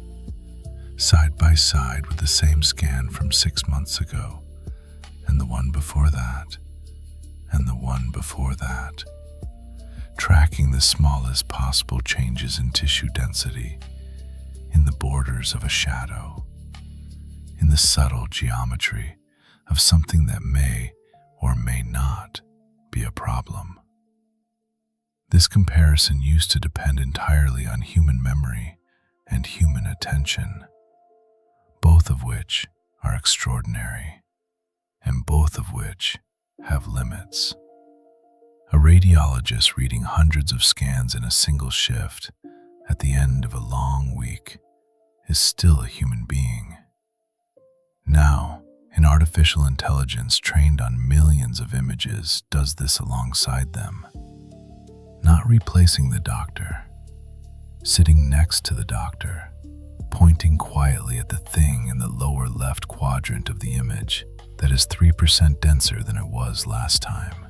side by side with the same scan from 6 months ago, and the one before that, and the one before that, tracking the smallest possible changes in tissue density, in the borders of a shadow, in the subtle geometry of something that may or may not be a problem. This comparison used to depend entirely on human memory and human attention, both of which are extraordinary, and both of which have limits. A radiologist reading hundreds of scans in a single shift at the end of a long week is still a human being. Now, an artificial intelligence trained on millions of images does this alongside them, not replacing the doctor, sitting next to the doctor, pointing quietly at the thing in the lower left quadrant of the image that is 3% denser than it was last time,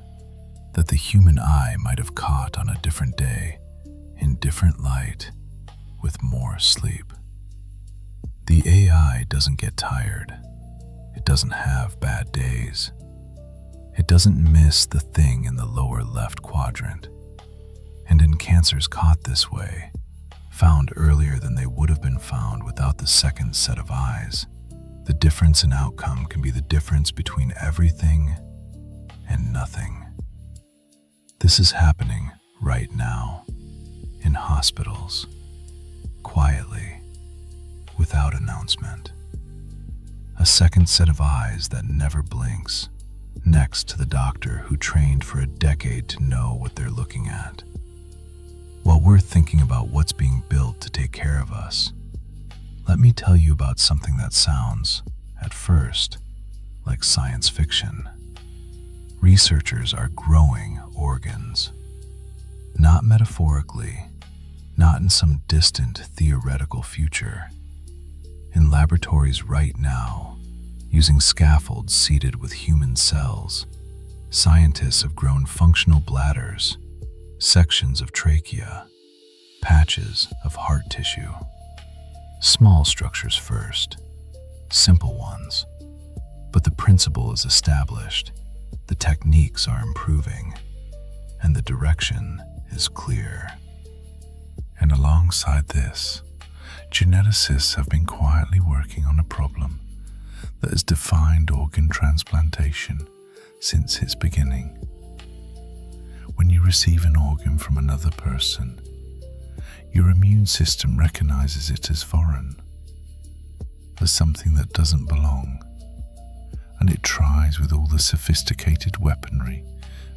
that the human eye might have caught on a different day, in different light, with more sleep. The AI doesn't get tired. It doesn't have bad days. It doesn't miss the thing in the lower left quadrant. And in cancers caught this way, found earlier than they would have been found without the second set of eyes, the difference in outcome can be the difference between everything and nothing. This is happening right now, in hospitals, quietly, without announcement. A second set of eyes that never blinks, next to the doctor who trained for a decade to know what they're looking at. While we're thinking about what's being built to take care of us, let me tell you about something that sounds, at first, like science fiction. Researchers are growing organs. Not metaphorically, not in some distant theoretical future. In laboratories right now, using scaffolds seeded with human cells, scientists have grown functional bladders, sections of trachea, patches of heart tissue. Small structures first, simple ones. But the principle is established, the techniques are improving, and the direction is clear. And alongside this, geneticists have been quietly working on a problem that has defined organ transplantation since its beginning. When you receive an organ from another person, your immune system recognizes it as foreign, as something that doesn't belong, and it tries with all the sophisticated weaponry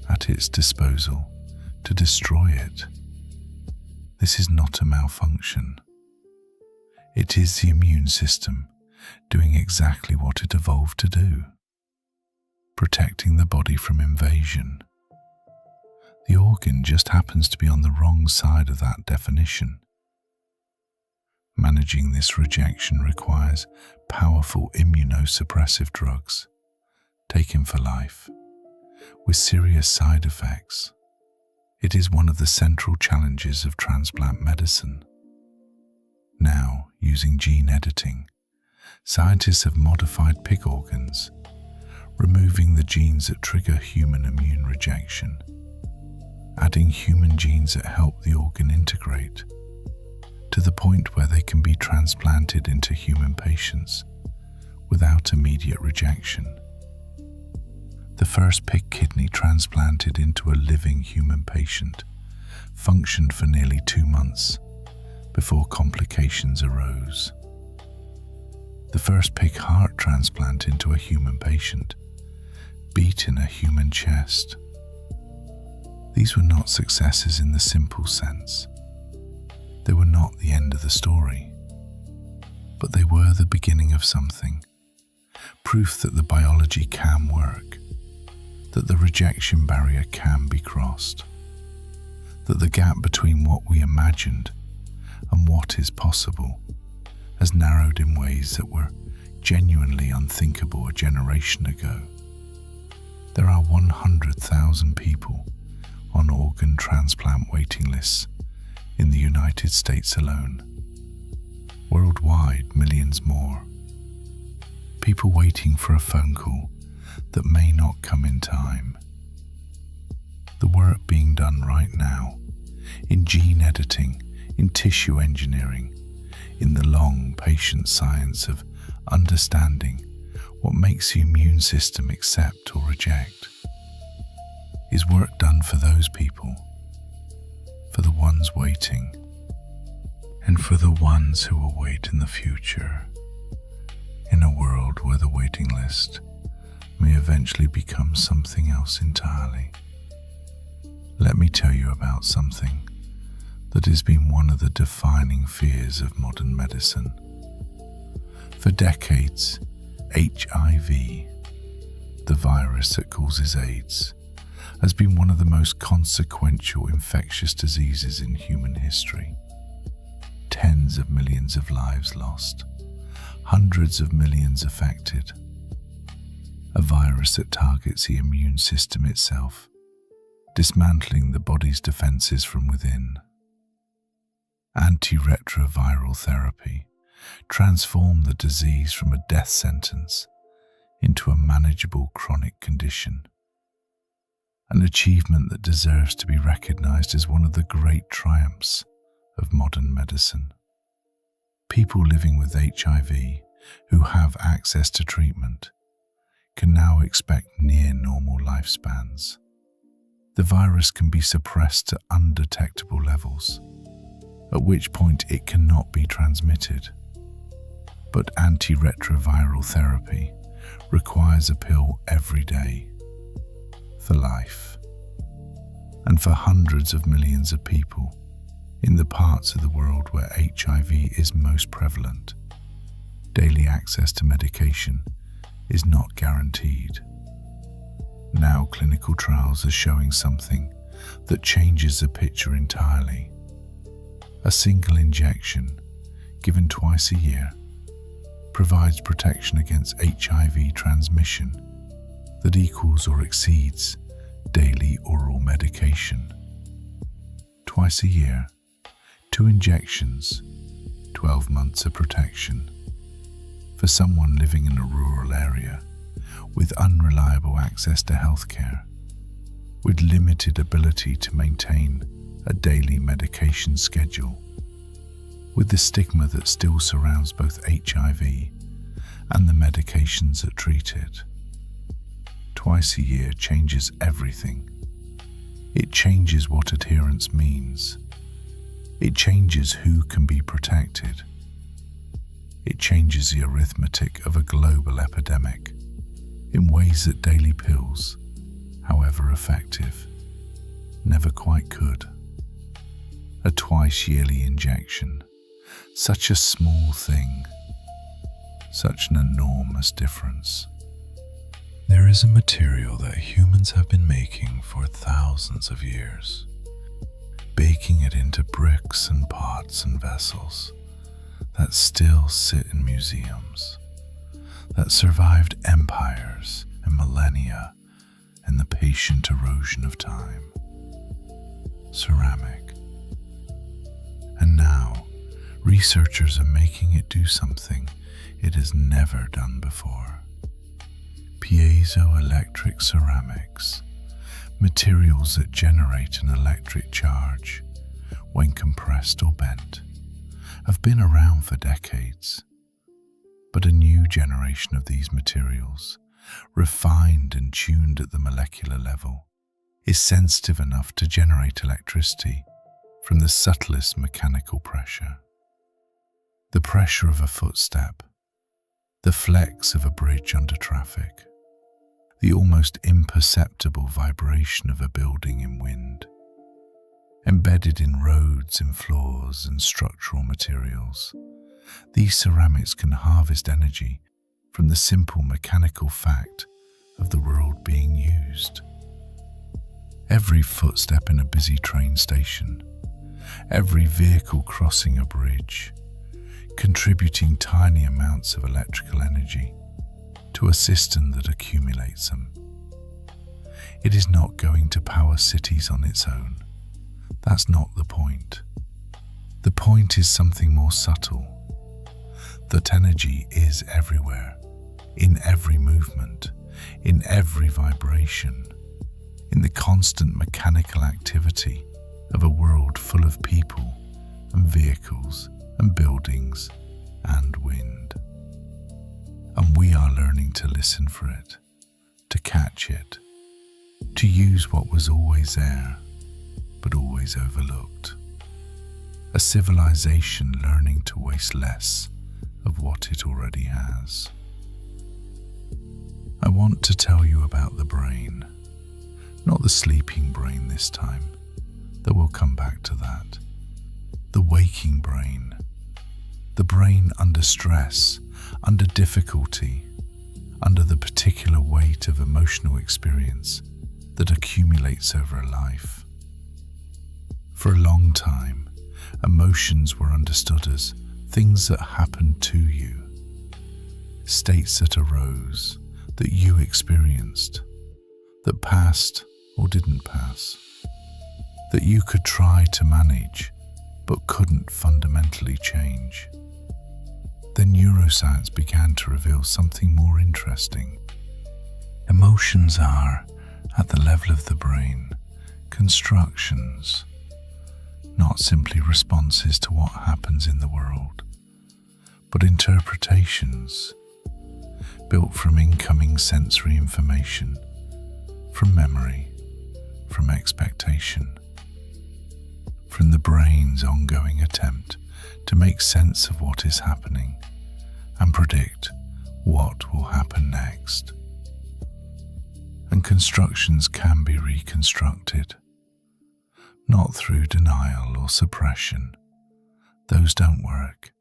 at its disposal to destroy it. This is not a malfunction. It is the immune system doing exactly what it evolved to do, protecting the body from invasion. The organ just happens to be on the wrong side of that definition. Managing this rejection requires powerful immunosuppressive drugs taken for life, with serious side effects. It is one of the central challenges of transplant medicine. Now, using gene editing, scientists have modified pig organs, removing the genes that trigger human immune rejection, adding human genes that help the organ integrate, to the point where they can be transplanted into human patients without immediate rejection. The first pig kidney transplanted into a living human patient functioned for nearly 2 months before complications arose. The first pig heart transplant into a human patient beat in a human chest. These were not successes in the simple sense. They were not the end of the story, but they were the beginning of something, proof that the biology can work, that the rejection barrier can be crossed, that the gap between what we imagined and what is possible has narrowed in ways that were genuinely unthinkable a generation ago. There are 100,000 people on organ transplant waiting lists in the United States alone. Worldwide, millions more. People waiting for a phone call that may not come in time. The work being done right now, in gene editing, in tissue engineering, in the long, patient science of understanding what makes the immune system accept or reject, is work done for those people, for the ones waiting, and for the ones who will wait in the future, in a world where the waiting list may eventually become something else entirely. Let me tell you about something that has been one of the defining fears of modern medicine. For decades, HIV, the virus that causes AIDS, has been one of the most consequential infectious diseases in human history. tens of millions of lives lost, hundreds of millions affected. A virus that targets the immune system itself, dismantling the body's defenses from within. Antiretroviral therapy transformed the disease from a death sentence into a manageable chronic condition. An achievement that deserves to be recognized as one of the great triumphs of modern medicine. People living with HIV who have access to treatment can now expect near normal lifespans. The virus can be suppressed to undetectable levels, at which point it cannot be transmitted. But antiretroviral therapy requires a pill every day, for life. And for hundreds of millions of people in the parts of the world where HIV is most prevalent, daily access to medication is not guaranteed. Now clinical trials are showing something that changes the picture entirely. A single injection, given twice a year, provides protection against HIV transmission that equals or exceeds daily oral medication. Twice a year, 2 injections, 12 months of protection. For someone living in a rural area with unreliable access to healthcare, with limited ability to maintain a daily medication schedule, with the stigma that still surrounds both HIV and the medications that treat it. Twice a year changes everything. It changes what adherence means. It changes who can be protected. It changes the arithmetic of a global epidemic in ways that daily pills, however effective, never quite could. A twice yearly injection, such a small thing, such an enormous difference. There is a material that humans have been making for thousands of years, baking it into bricks and pots and vessels that still sit in museums, that survived empires and millennia in the patient erosion of time. Ceramic. And now, researchers are making it do something it has never done before. Piezoelectric ceramics, materials that generate an electric charge when compressed or bent, have been around for decades. But a new generation of these materials, refined and tuned at the molecular level, is sensitive enough to generate electricity from the subtlest mechanical pressure. The pressure of a footstep, the flex of a bridge under traffic, the almost imperceptible vibration of a building in wind. Embedded in roads, in floors, and structural materials, these ceramics can harvest energy from the simple mechanical fact of the world being used. Every footstep in a busy train station, every vehicle crossing a bridge, contributing tiny amounts of electrical energy to a system that accumulates them. It is not going to power cities on its own. That's not the point. The point is something more subtle. That energy is everywhere, in every movement, in every vibration, in the constant mechanical activity of a world full of people and vehicles and buildings and wind. And we are learning to listen for it, to catch it, to use what was always there, but always overlooked. A civilization learning to waste less of what it already has. I want to tell you about the brain, not the sleeping brain this time, though we'll come back to that. The waking brain, the brain under stress, under difficulty, under the particular weight of emotional experience that accumulates over a life. For a long time, Emotions were understood as things that happened to you, states that arose, that you experienced, that passed or didn't pass, that you could try to manage but couldn't fundamentally change. Then neuroscience began to reveal something more interesting. Emotions are, at the level of the brain, constructions, not simply responses to what happens in the world, but interpretations built from incoming sensory information, from memory, from expectation, from the brain's ongoing attempt to make sense of what is happening and predict what will happen next. And constructions can be reconstructed, not through denial or suppression. Those don't work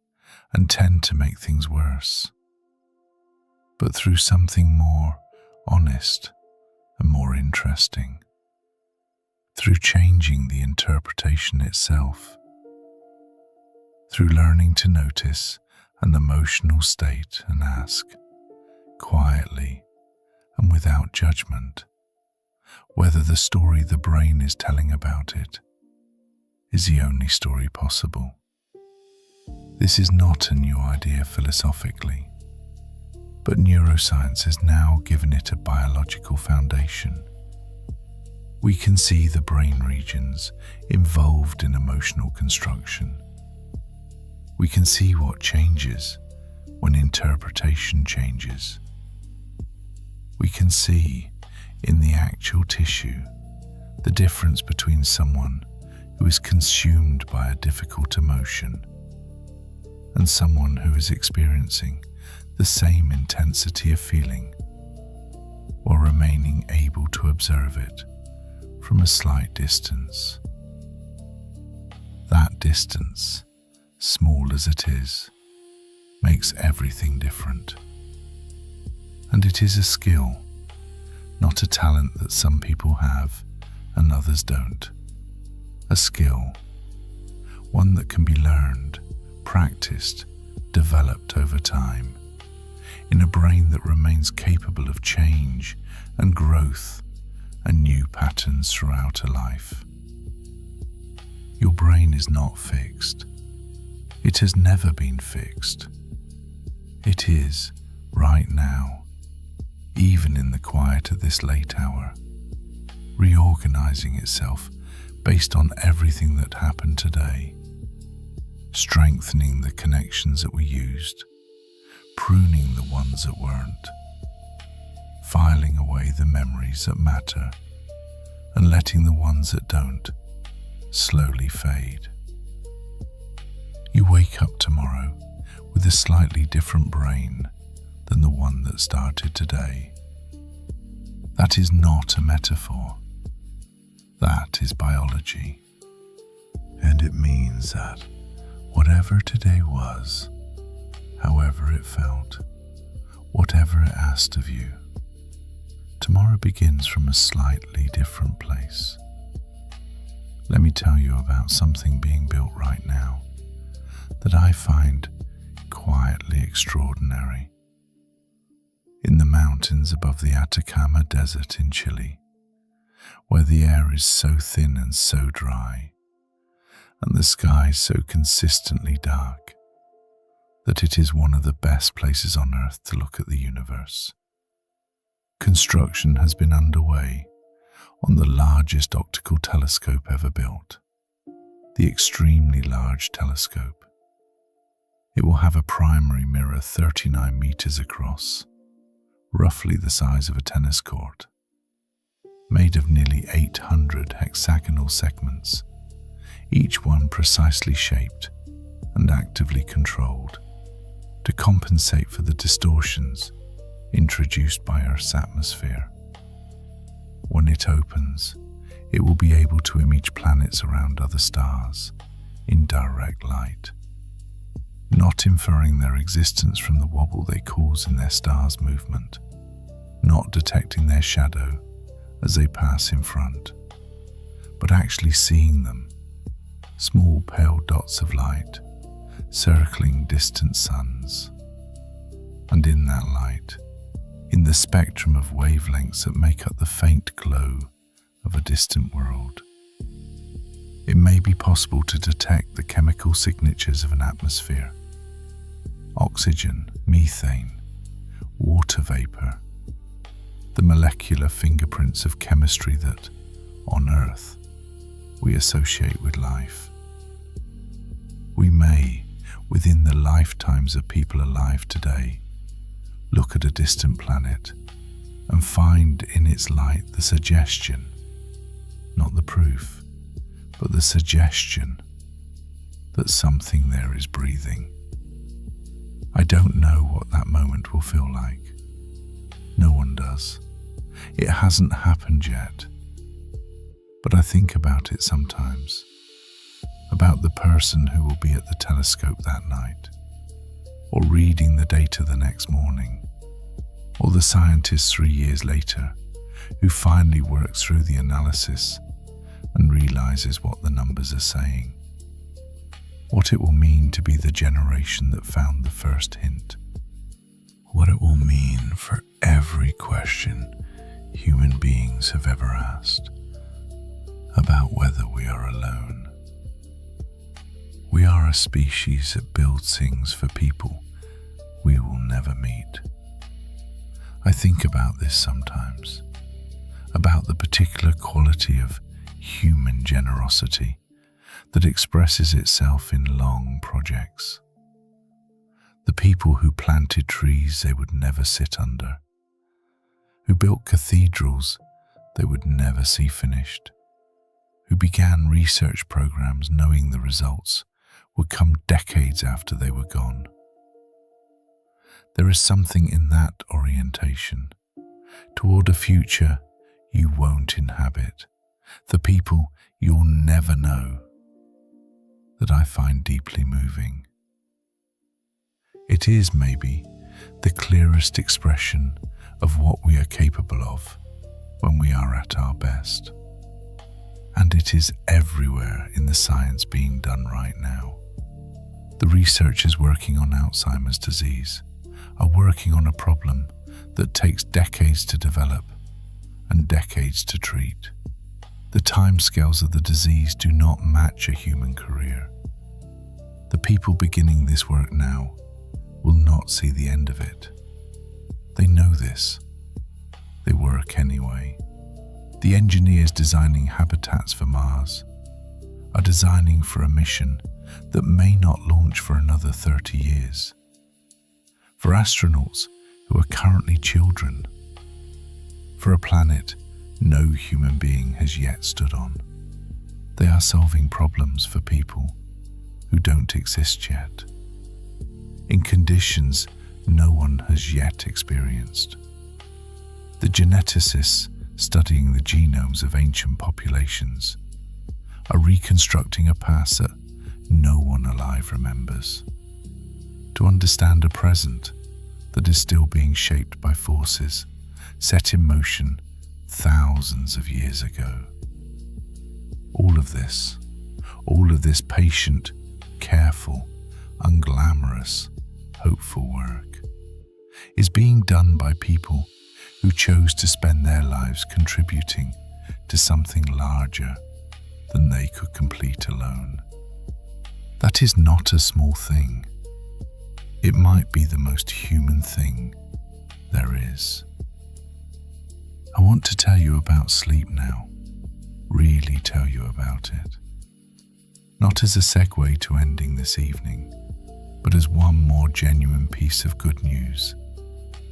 and tend to make things worse, but through something more honest and more interesting, through changing the interpretation itself, through learning to notice an emotional state and ask, quietly and without judgment, whether the story the brain is telling about it is the only story possible. This is not a new idea philosophically, but neuroscience has now given it a biological foundation. We can see the brain regions involved in emotional construction. We can see what changes when interpretation changes. We can see in the actual tissue the difference between someone who is consumed by a difficult emotion and someone who is experiencing the same intensity of feeling while remaining able to observe it from a slight distance. That distance, small as it is, makes everything different. And it is a skill, not a talent that some people have and others don't. A skill, one that can be learned, practiced, developed over time, in a brain that remains capable of change and growth and new patterns throughout a life. Your brain is not fixed. It has never been fixed. It is, right now, even in the quiet of this late hour, reorganizing itself based on everything that happened today, strengthening the connections that were used, pruning the ones that weren't, filing away the memories that matter, and letting the ones that don't slowly fade. You wake up tomorrow with a slightly different brain than the one that started today. That is not a metaphor. That is biology. And it means that whatever today was, however it felt, whatever it asked of you, tomorrow begins from a slightly different place. Let me tell you about something being built right now that I find quietly extraordinary. In the mountains above the Atacama Desert in Chile, where the air is so thin and so dry, and the sky so consistently dark, that it is one of the best places on Earth to look at the universe. Construction has been underway on the largest optical telescope ever built, the extremely large telescope. It will have a primary mirror 39 meters across, roughly the size of a tennis court, made of nearly 800 hexagonal segments, each one precisely shaped and actively controlled to compensate for the distortions introduced by Earth's atmosphere. When it opens, it will be able to image planets around other stars in direct light, not inferring their existence from the wobble they cause in their star's movement, not detecting their shadow as they pass in front, but actually seeing them, small pale dots of light circling distant suns. And in that light, in the spectrum of wavelengths that make up the faint glow of a distant world, it may be possible to detect the chemical signatures of an atmosphere: oxygen, methane, water vapor, the molecular fingerprints of chemistry that, on Earth, we associate with life. We may, within the lifetimes of people alive today, look at a distant planet and find in its light the suggestion, not the proof, but the suggestion that something there is breathing. I don't know what that moment will feel like. No one does. It hasn't happened yet. But I think about it sometimes, about the person who will be at the telescope that night, or reading the data the next morning, or the scientist 3 years later who finally works through the analysis and realizes what the numbers are saying, what it will mean to be the generation that found the first hint, what it will mean for every question human beings have ever asked about whether we are alone. We are a species that builds things for people we will never meet. I think about this sometimes, about the particular quality of human generosity that expresses itself in long projects. The people who planted trees they would never sit under, who built cathedrals they would never see finished, who began research programs knowing the results would come decades after they were gone. There is something in that orientation toward a future you won't inhabit, the people you'll never know, that I find deeply moving. It is maybe the clearest expression of what we are capable of when we are at our best. And it is everywhere in the science being done right now. The researchers working on Alzheimer's disease are working on a problem that takes decades to develop and decades to treat. The timescales of the disease do not match a human career. The people beginning this work now will not see the end of it. They know this. They work anyway. The engineers designing habitats for Mars are designing for a mission that may not launch for another 30 years. For astronauts who are currently children. For a planet no human being has yet stood on. They are solving problems for people who don't exist yet, in conditions no one has yet experienced. The geneticists studying the genomes of ancient populations are reconstructing a past that no one alive remembers, to understand a present that is still being shaped by forces set in motion thousands of years ago. All of this patient, careful, unglamorous, hopeful work is being done by people who chose to spend their lives contributing to something larger than they could complete alone. That is not a small thing. It might be the most human thing there is. I want to tell you about sleep now, really tell you about it. Not as a segue to ending this evening, but as one more genuine piece of good news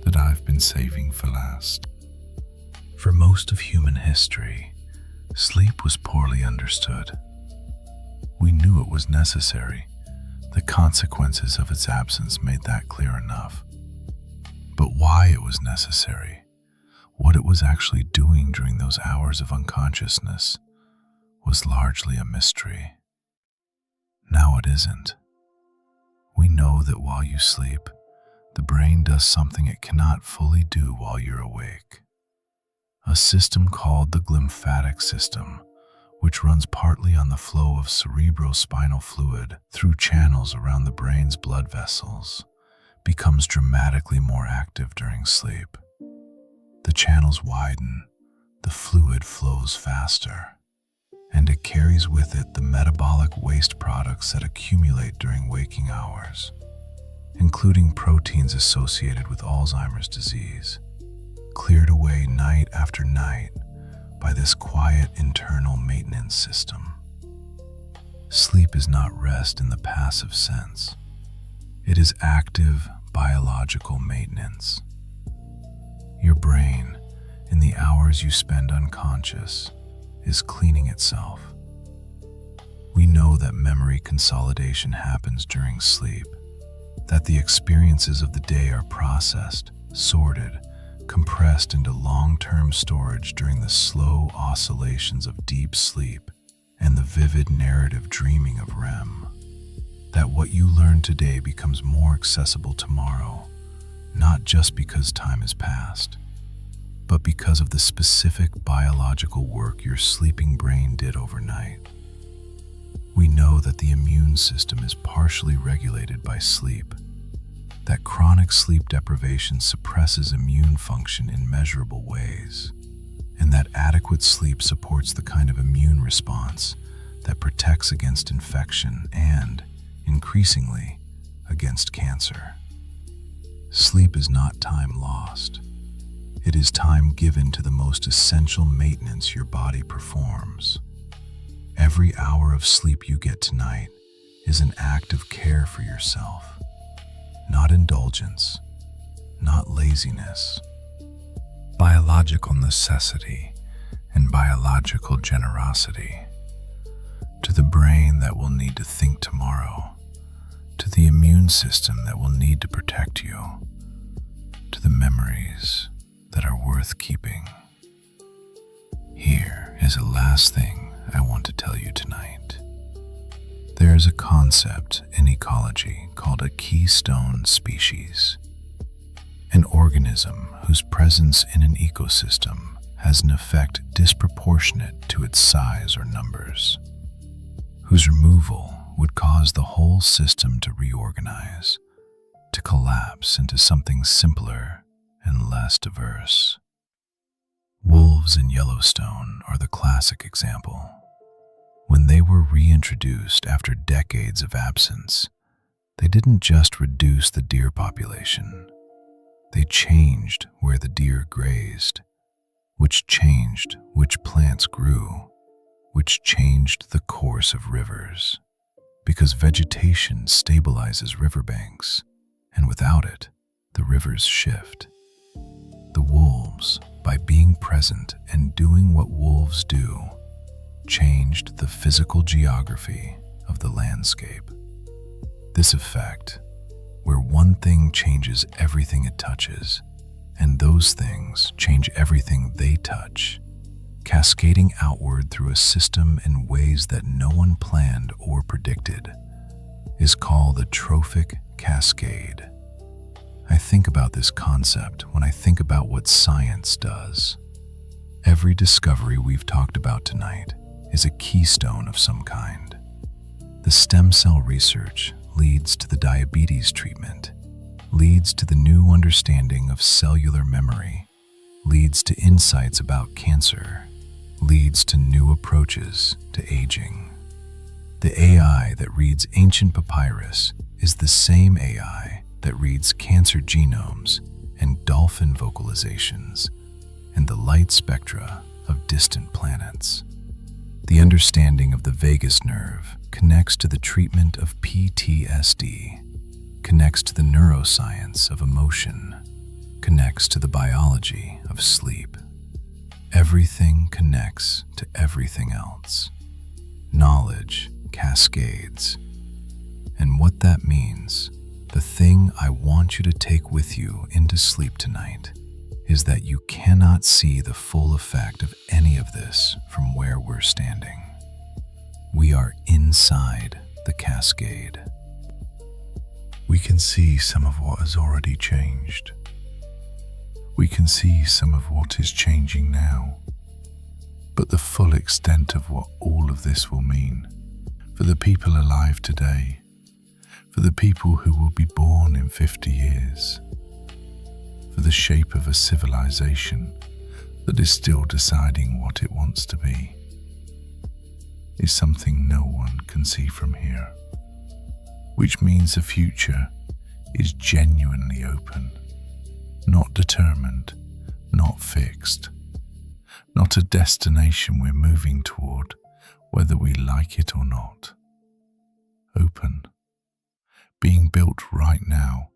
that I've been saving for last. For most of human history, sleep was poorly understood. We knew it was necessary. The consequences of its absence made that clear enough. But why it was necessary, what it was actually doing during those hours of unconsciousness, was largely a mystery. Now it isn't. We know that while you sleep, the brain does something it cannot fully do while you're awake. A system called the glymphatic system, which runs partly on the flow of cerebrospinal fluid through channels around the brain's blood vessels, becomes dramatically more active during sleep. The channels widen, the fluid flows faster, and it carries with it the metabolic waste products that accumulate during waking hours, including proteins associated with Alzheimer's disease, cleared away night after night by this quiet internal maintenance system. Sleep is not rest in the passive sense. It is active biological maintenance. Your brain, in the hours you spend unconscious, is cleaning itself. We know that memory consolidation happens during sleep, that the experiences of the day are processed, sorted, compressed into long-term storage during the slow oscillations of deep sleep and the vivid narrative dreaming of REM. That what you learn today becomes more accessible tomorrow, not just because time has passed, but because of the specific biological work your sleeping brain did overnight. We know that the immune system is partially regulated by sleep, that chronic sleep deprivation suppresses immune function in measurable ways, and that adequate sleep supports the kind of immune response that protects against infection and, increasingly, against cancer. Sleep is not time lost. It is time given to the most essential maintenance your body performs. Every hour of sleep you get tonight is an act of care for yourself. Not indulgence, not laziness. Biological necessity and biological generosity. To the brain that will need to think tomorrow, to the immune system that will need to protect you, to the memories that are worth keeping. Here is a last thing I want to tell you tonight. There is a concept in ecology called a keystone species, an organism whose presence in an ecosystem has an effect disproportionate to its size or numbers, whose removal would cause the whole system to reorganize, to collapse into something simpler and less diverse. Wolves in Yellowstone are the classic example. When they were reintroduced after decades of absence, they didn't just reduce the deer population. They changed where the deer grazed, which changed which plants grew, which changed the course of rivers. Because vegetation stabilizes riverbanks, and without it, the rivers shift. The wolves, by being present and doing what wolves do, changed the physical geography of the landscape. This effect, where one thing changes everything it touches, and those things change everything they touch, cascading outward through a system in ways that no one planned or predicted, is called the trophic cascade. I think about this concept when I think about what science does. Every discovery we've talked about tonight is a keystone of some kind. The stem cell research leads to the diabetes treatment, leads to the new understanding of cellular memory, leads to insights about cancer, leads to new approaches to aging. The AI that reads ancient papyrus is the same AI that reads cancer genomes and dolphin vocalizations and the light spectra of distant planets. The understanding of the vagus nerve connects to the treatment of PTSD, connects to the neuroscience of emotion, connects to the biology of sleep. Everything connects to everything else. Knowledge cascades. And what that means, the thing I want you to take with you into sleep tonight, is that you cannot see the full effect of any of this from where we're standing. We are inside the cascade. We can see some of what has already changed. We can see some of what is changing now. but the full extent of what all of this will mean for the people alive today, for the people who will be born in 50 years, for the shape of a civilization that is still deciding what it wants to be, is something no one can see from here, which means the future is genuinely open, not determined, not fixed, not a destination we're moving toward whether we like it or not. Open, being built right now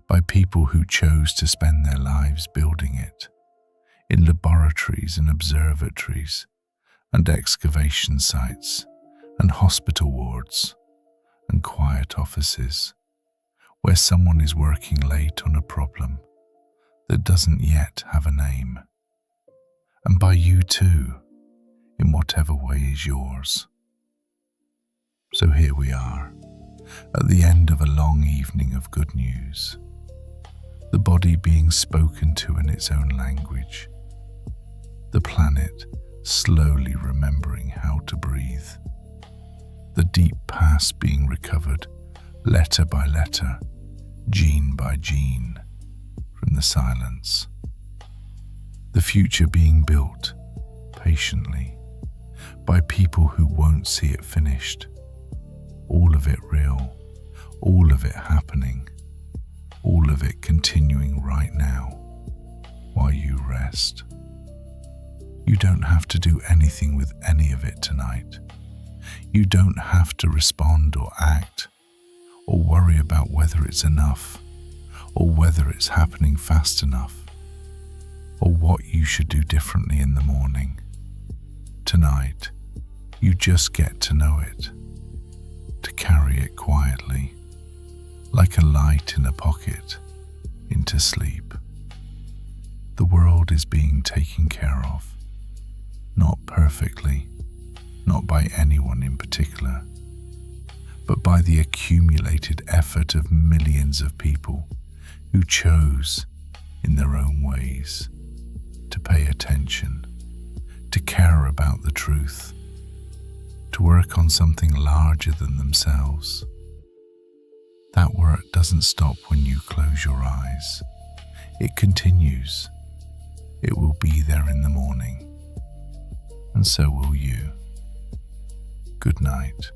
by people who chose to spend their lives building it, in laboratories and observatories and excavation sites and hospital wards and quiet offices where someone is working late on a problem that doesn't yet have a name, and by you too, in whatever way is yours. So here we are, at the end of a long evening of good news, the body being spoken to in its own language, the planet slowly remembering how to breathe, the deep past being recovered letter by letter, gene by gene, from the silence, the future being built patiently by people who won't see it finished, all of it real, all of it happening, all of it continuing right now while you rest. You don't have to do anything with any of it tonight. You don't have to respond or act or worry about whether it's enough or whether it's happening fast enough or what you should do differently in the morning. Tonight, you just get to know it, to carry it quietly, like a light in a pocket, into sleep. The world is being taken care of, not perfectly, not by anyone in particular, but by the accumulated effort of millions of people who chose, in their own ways, to pay attention, to care about the truth, to work on something larger than themselves. That work doesn't stop when you close your eyes. It continues. It will be there in the morning, and so will you. Good night.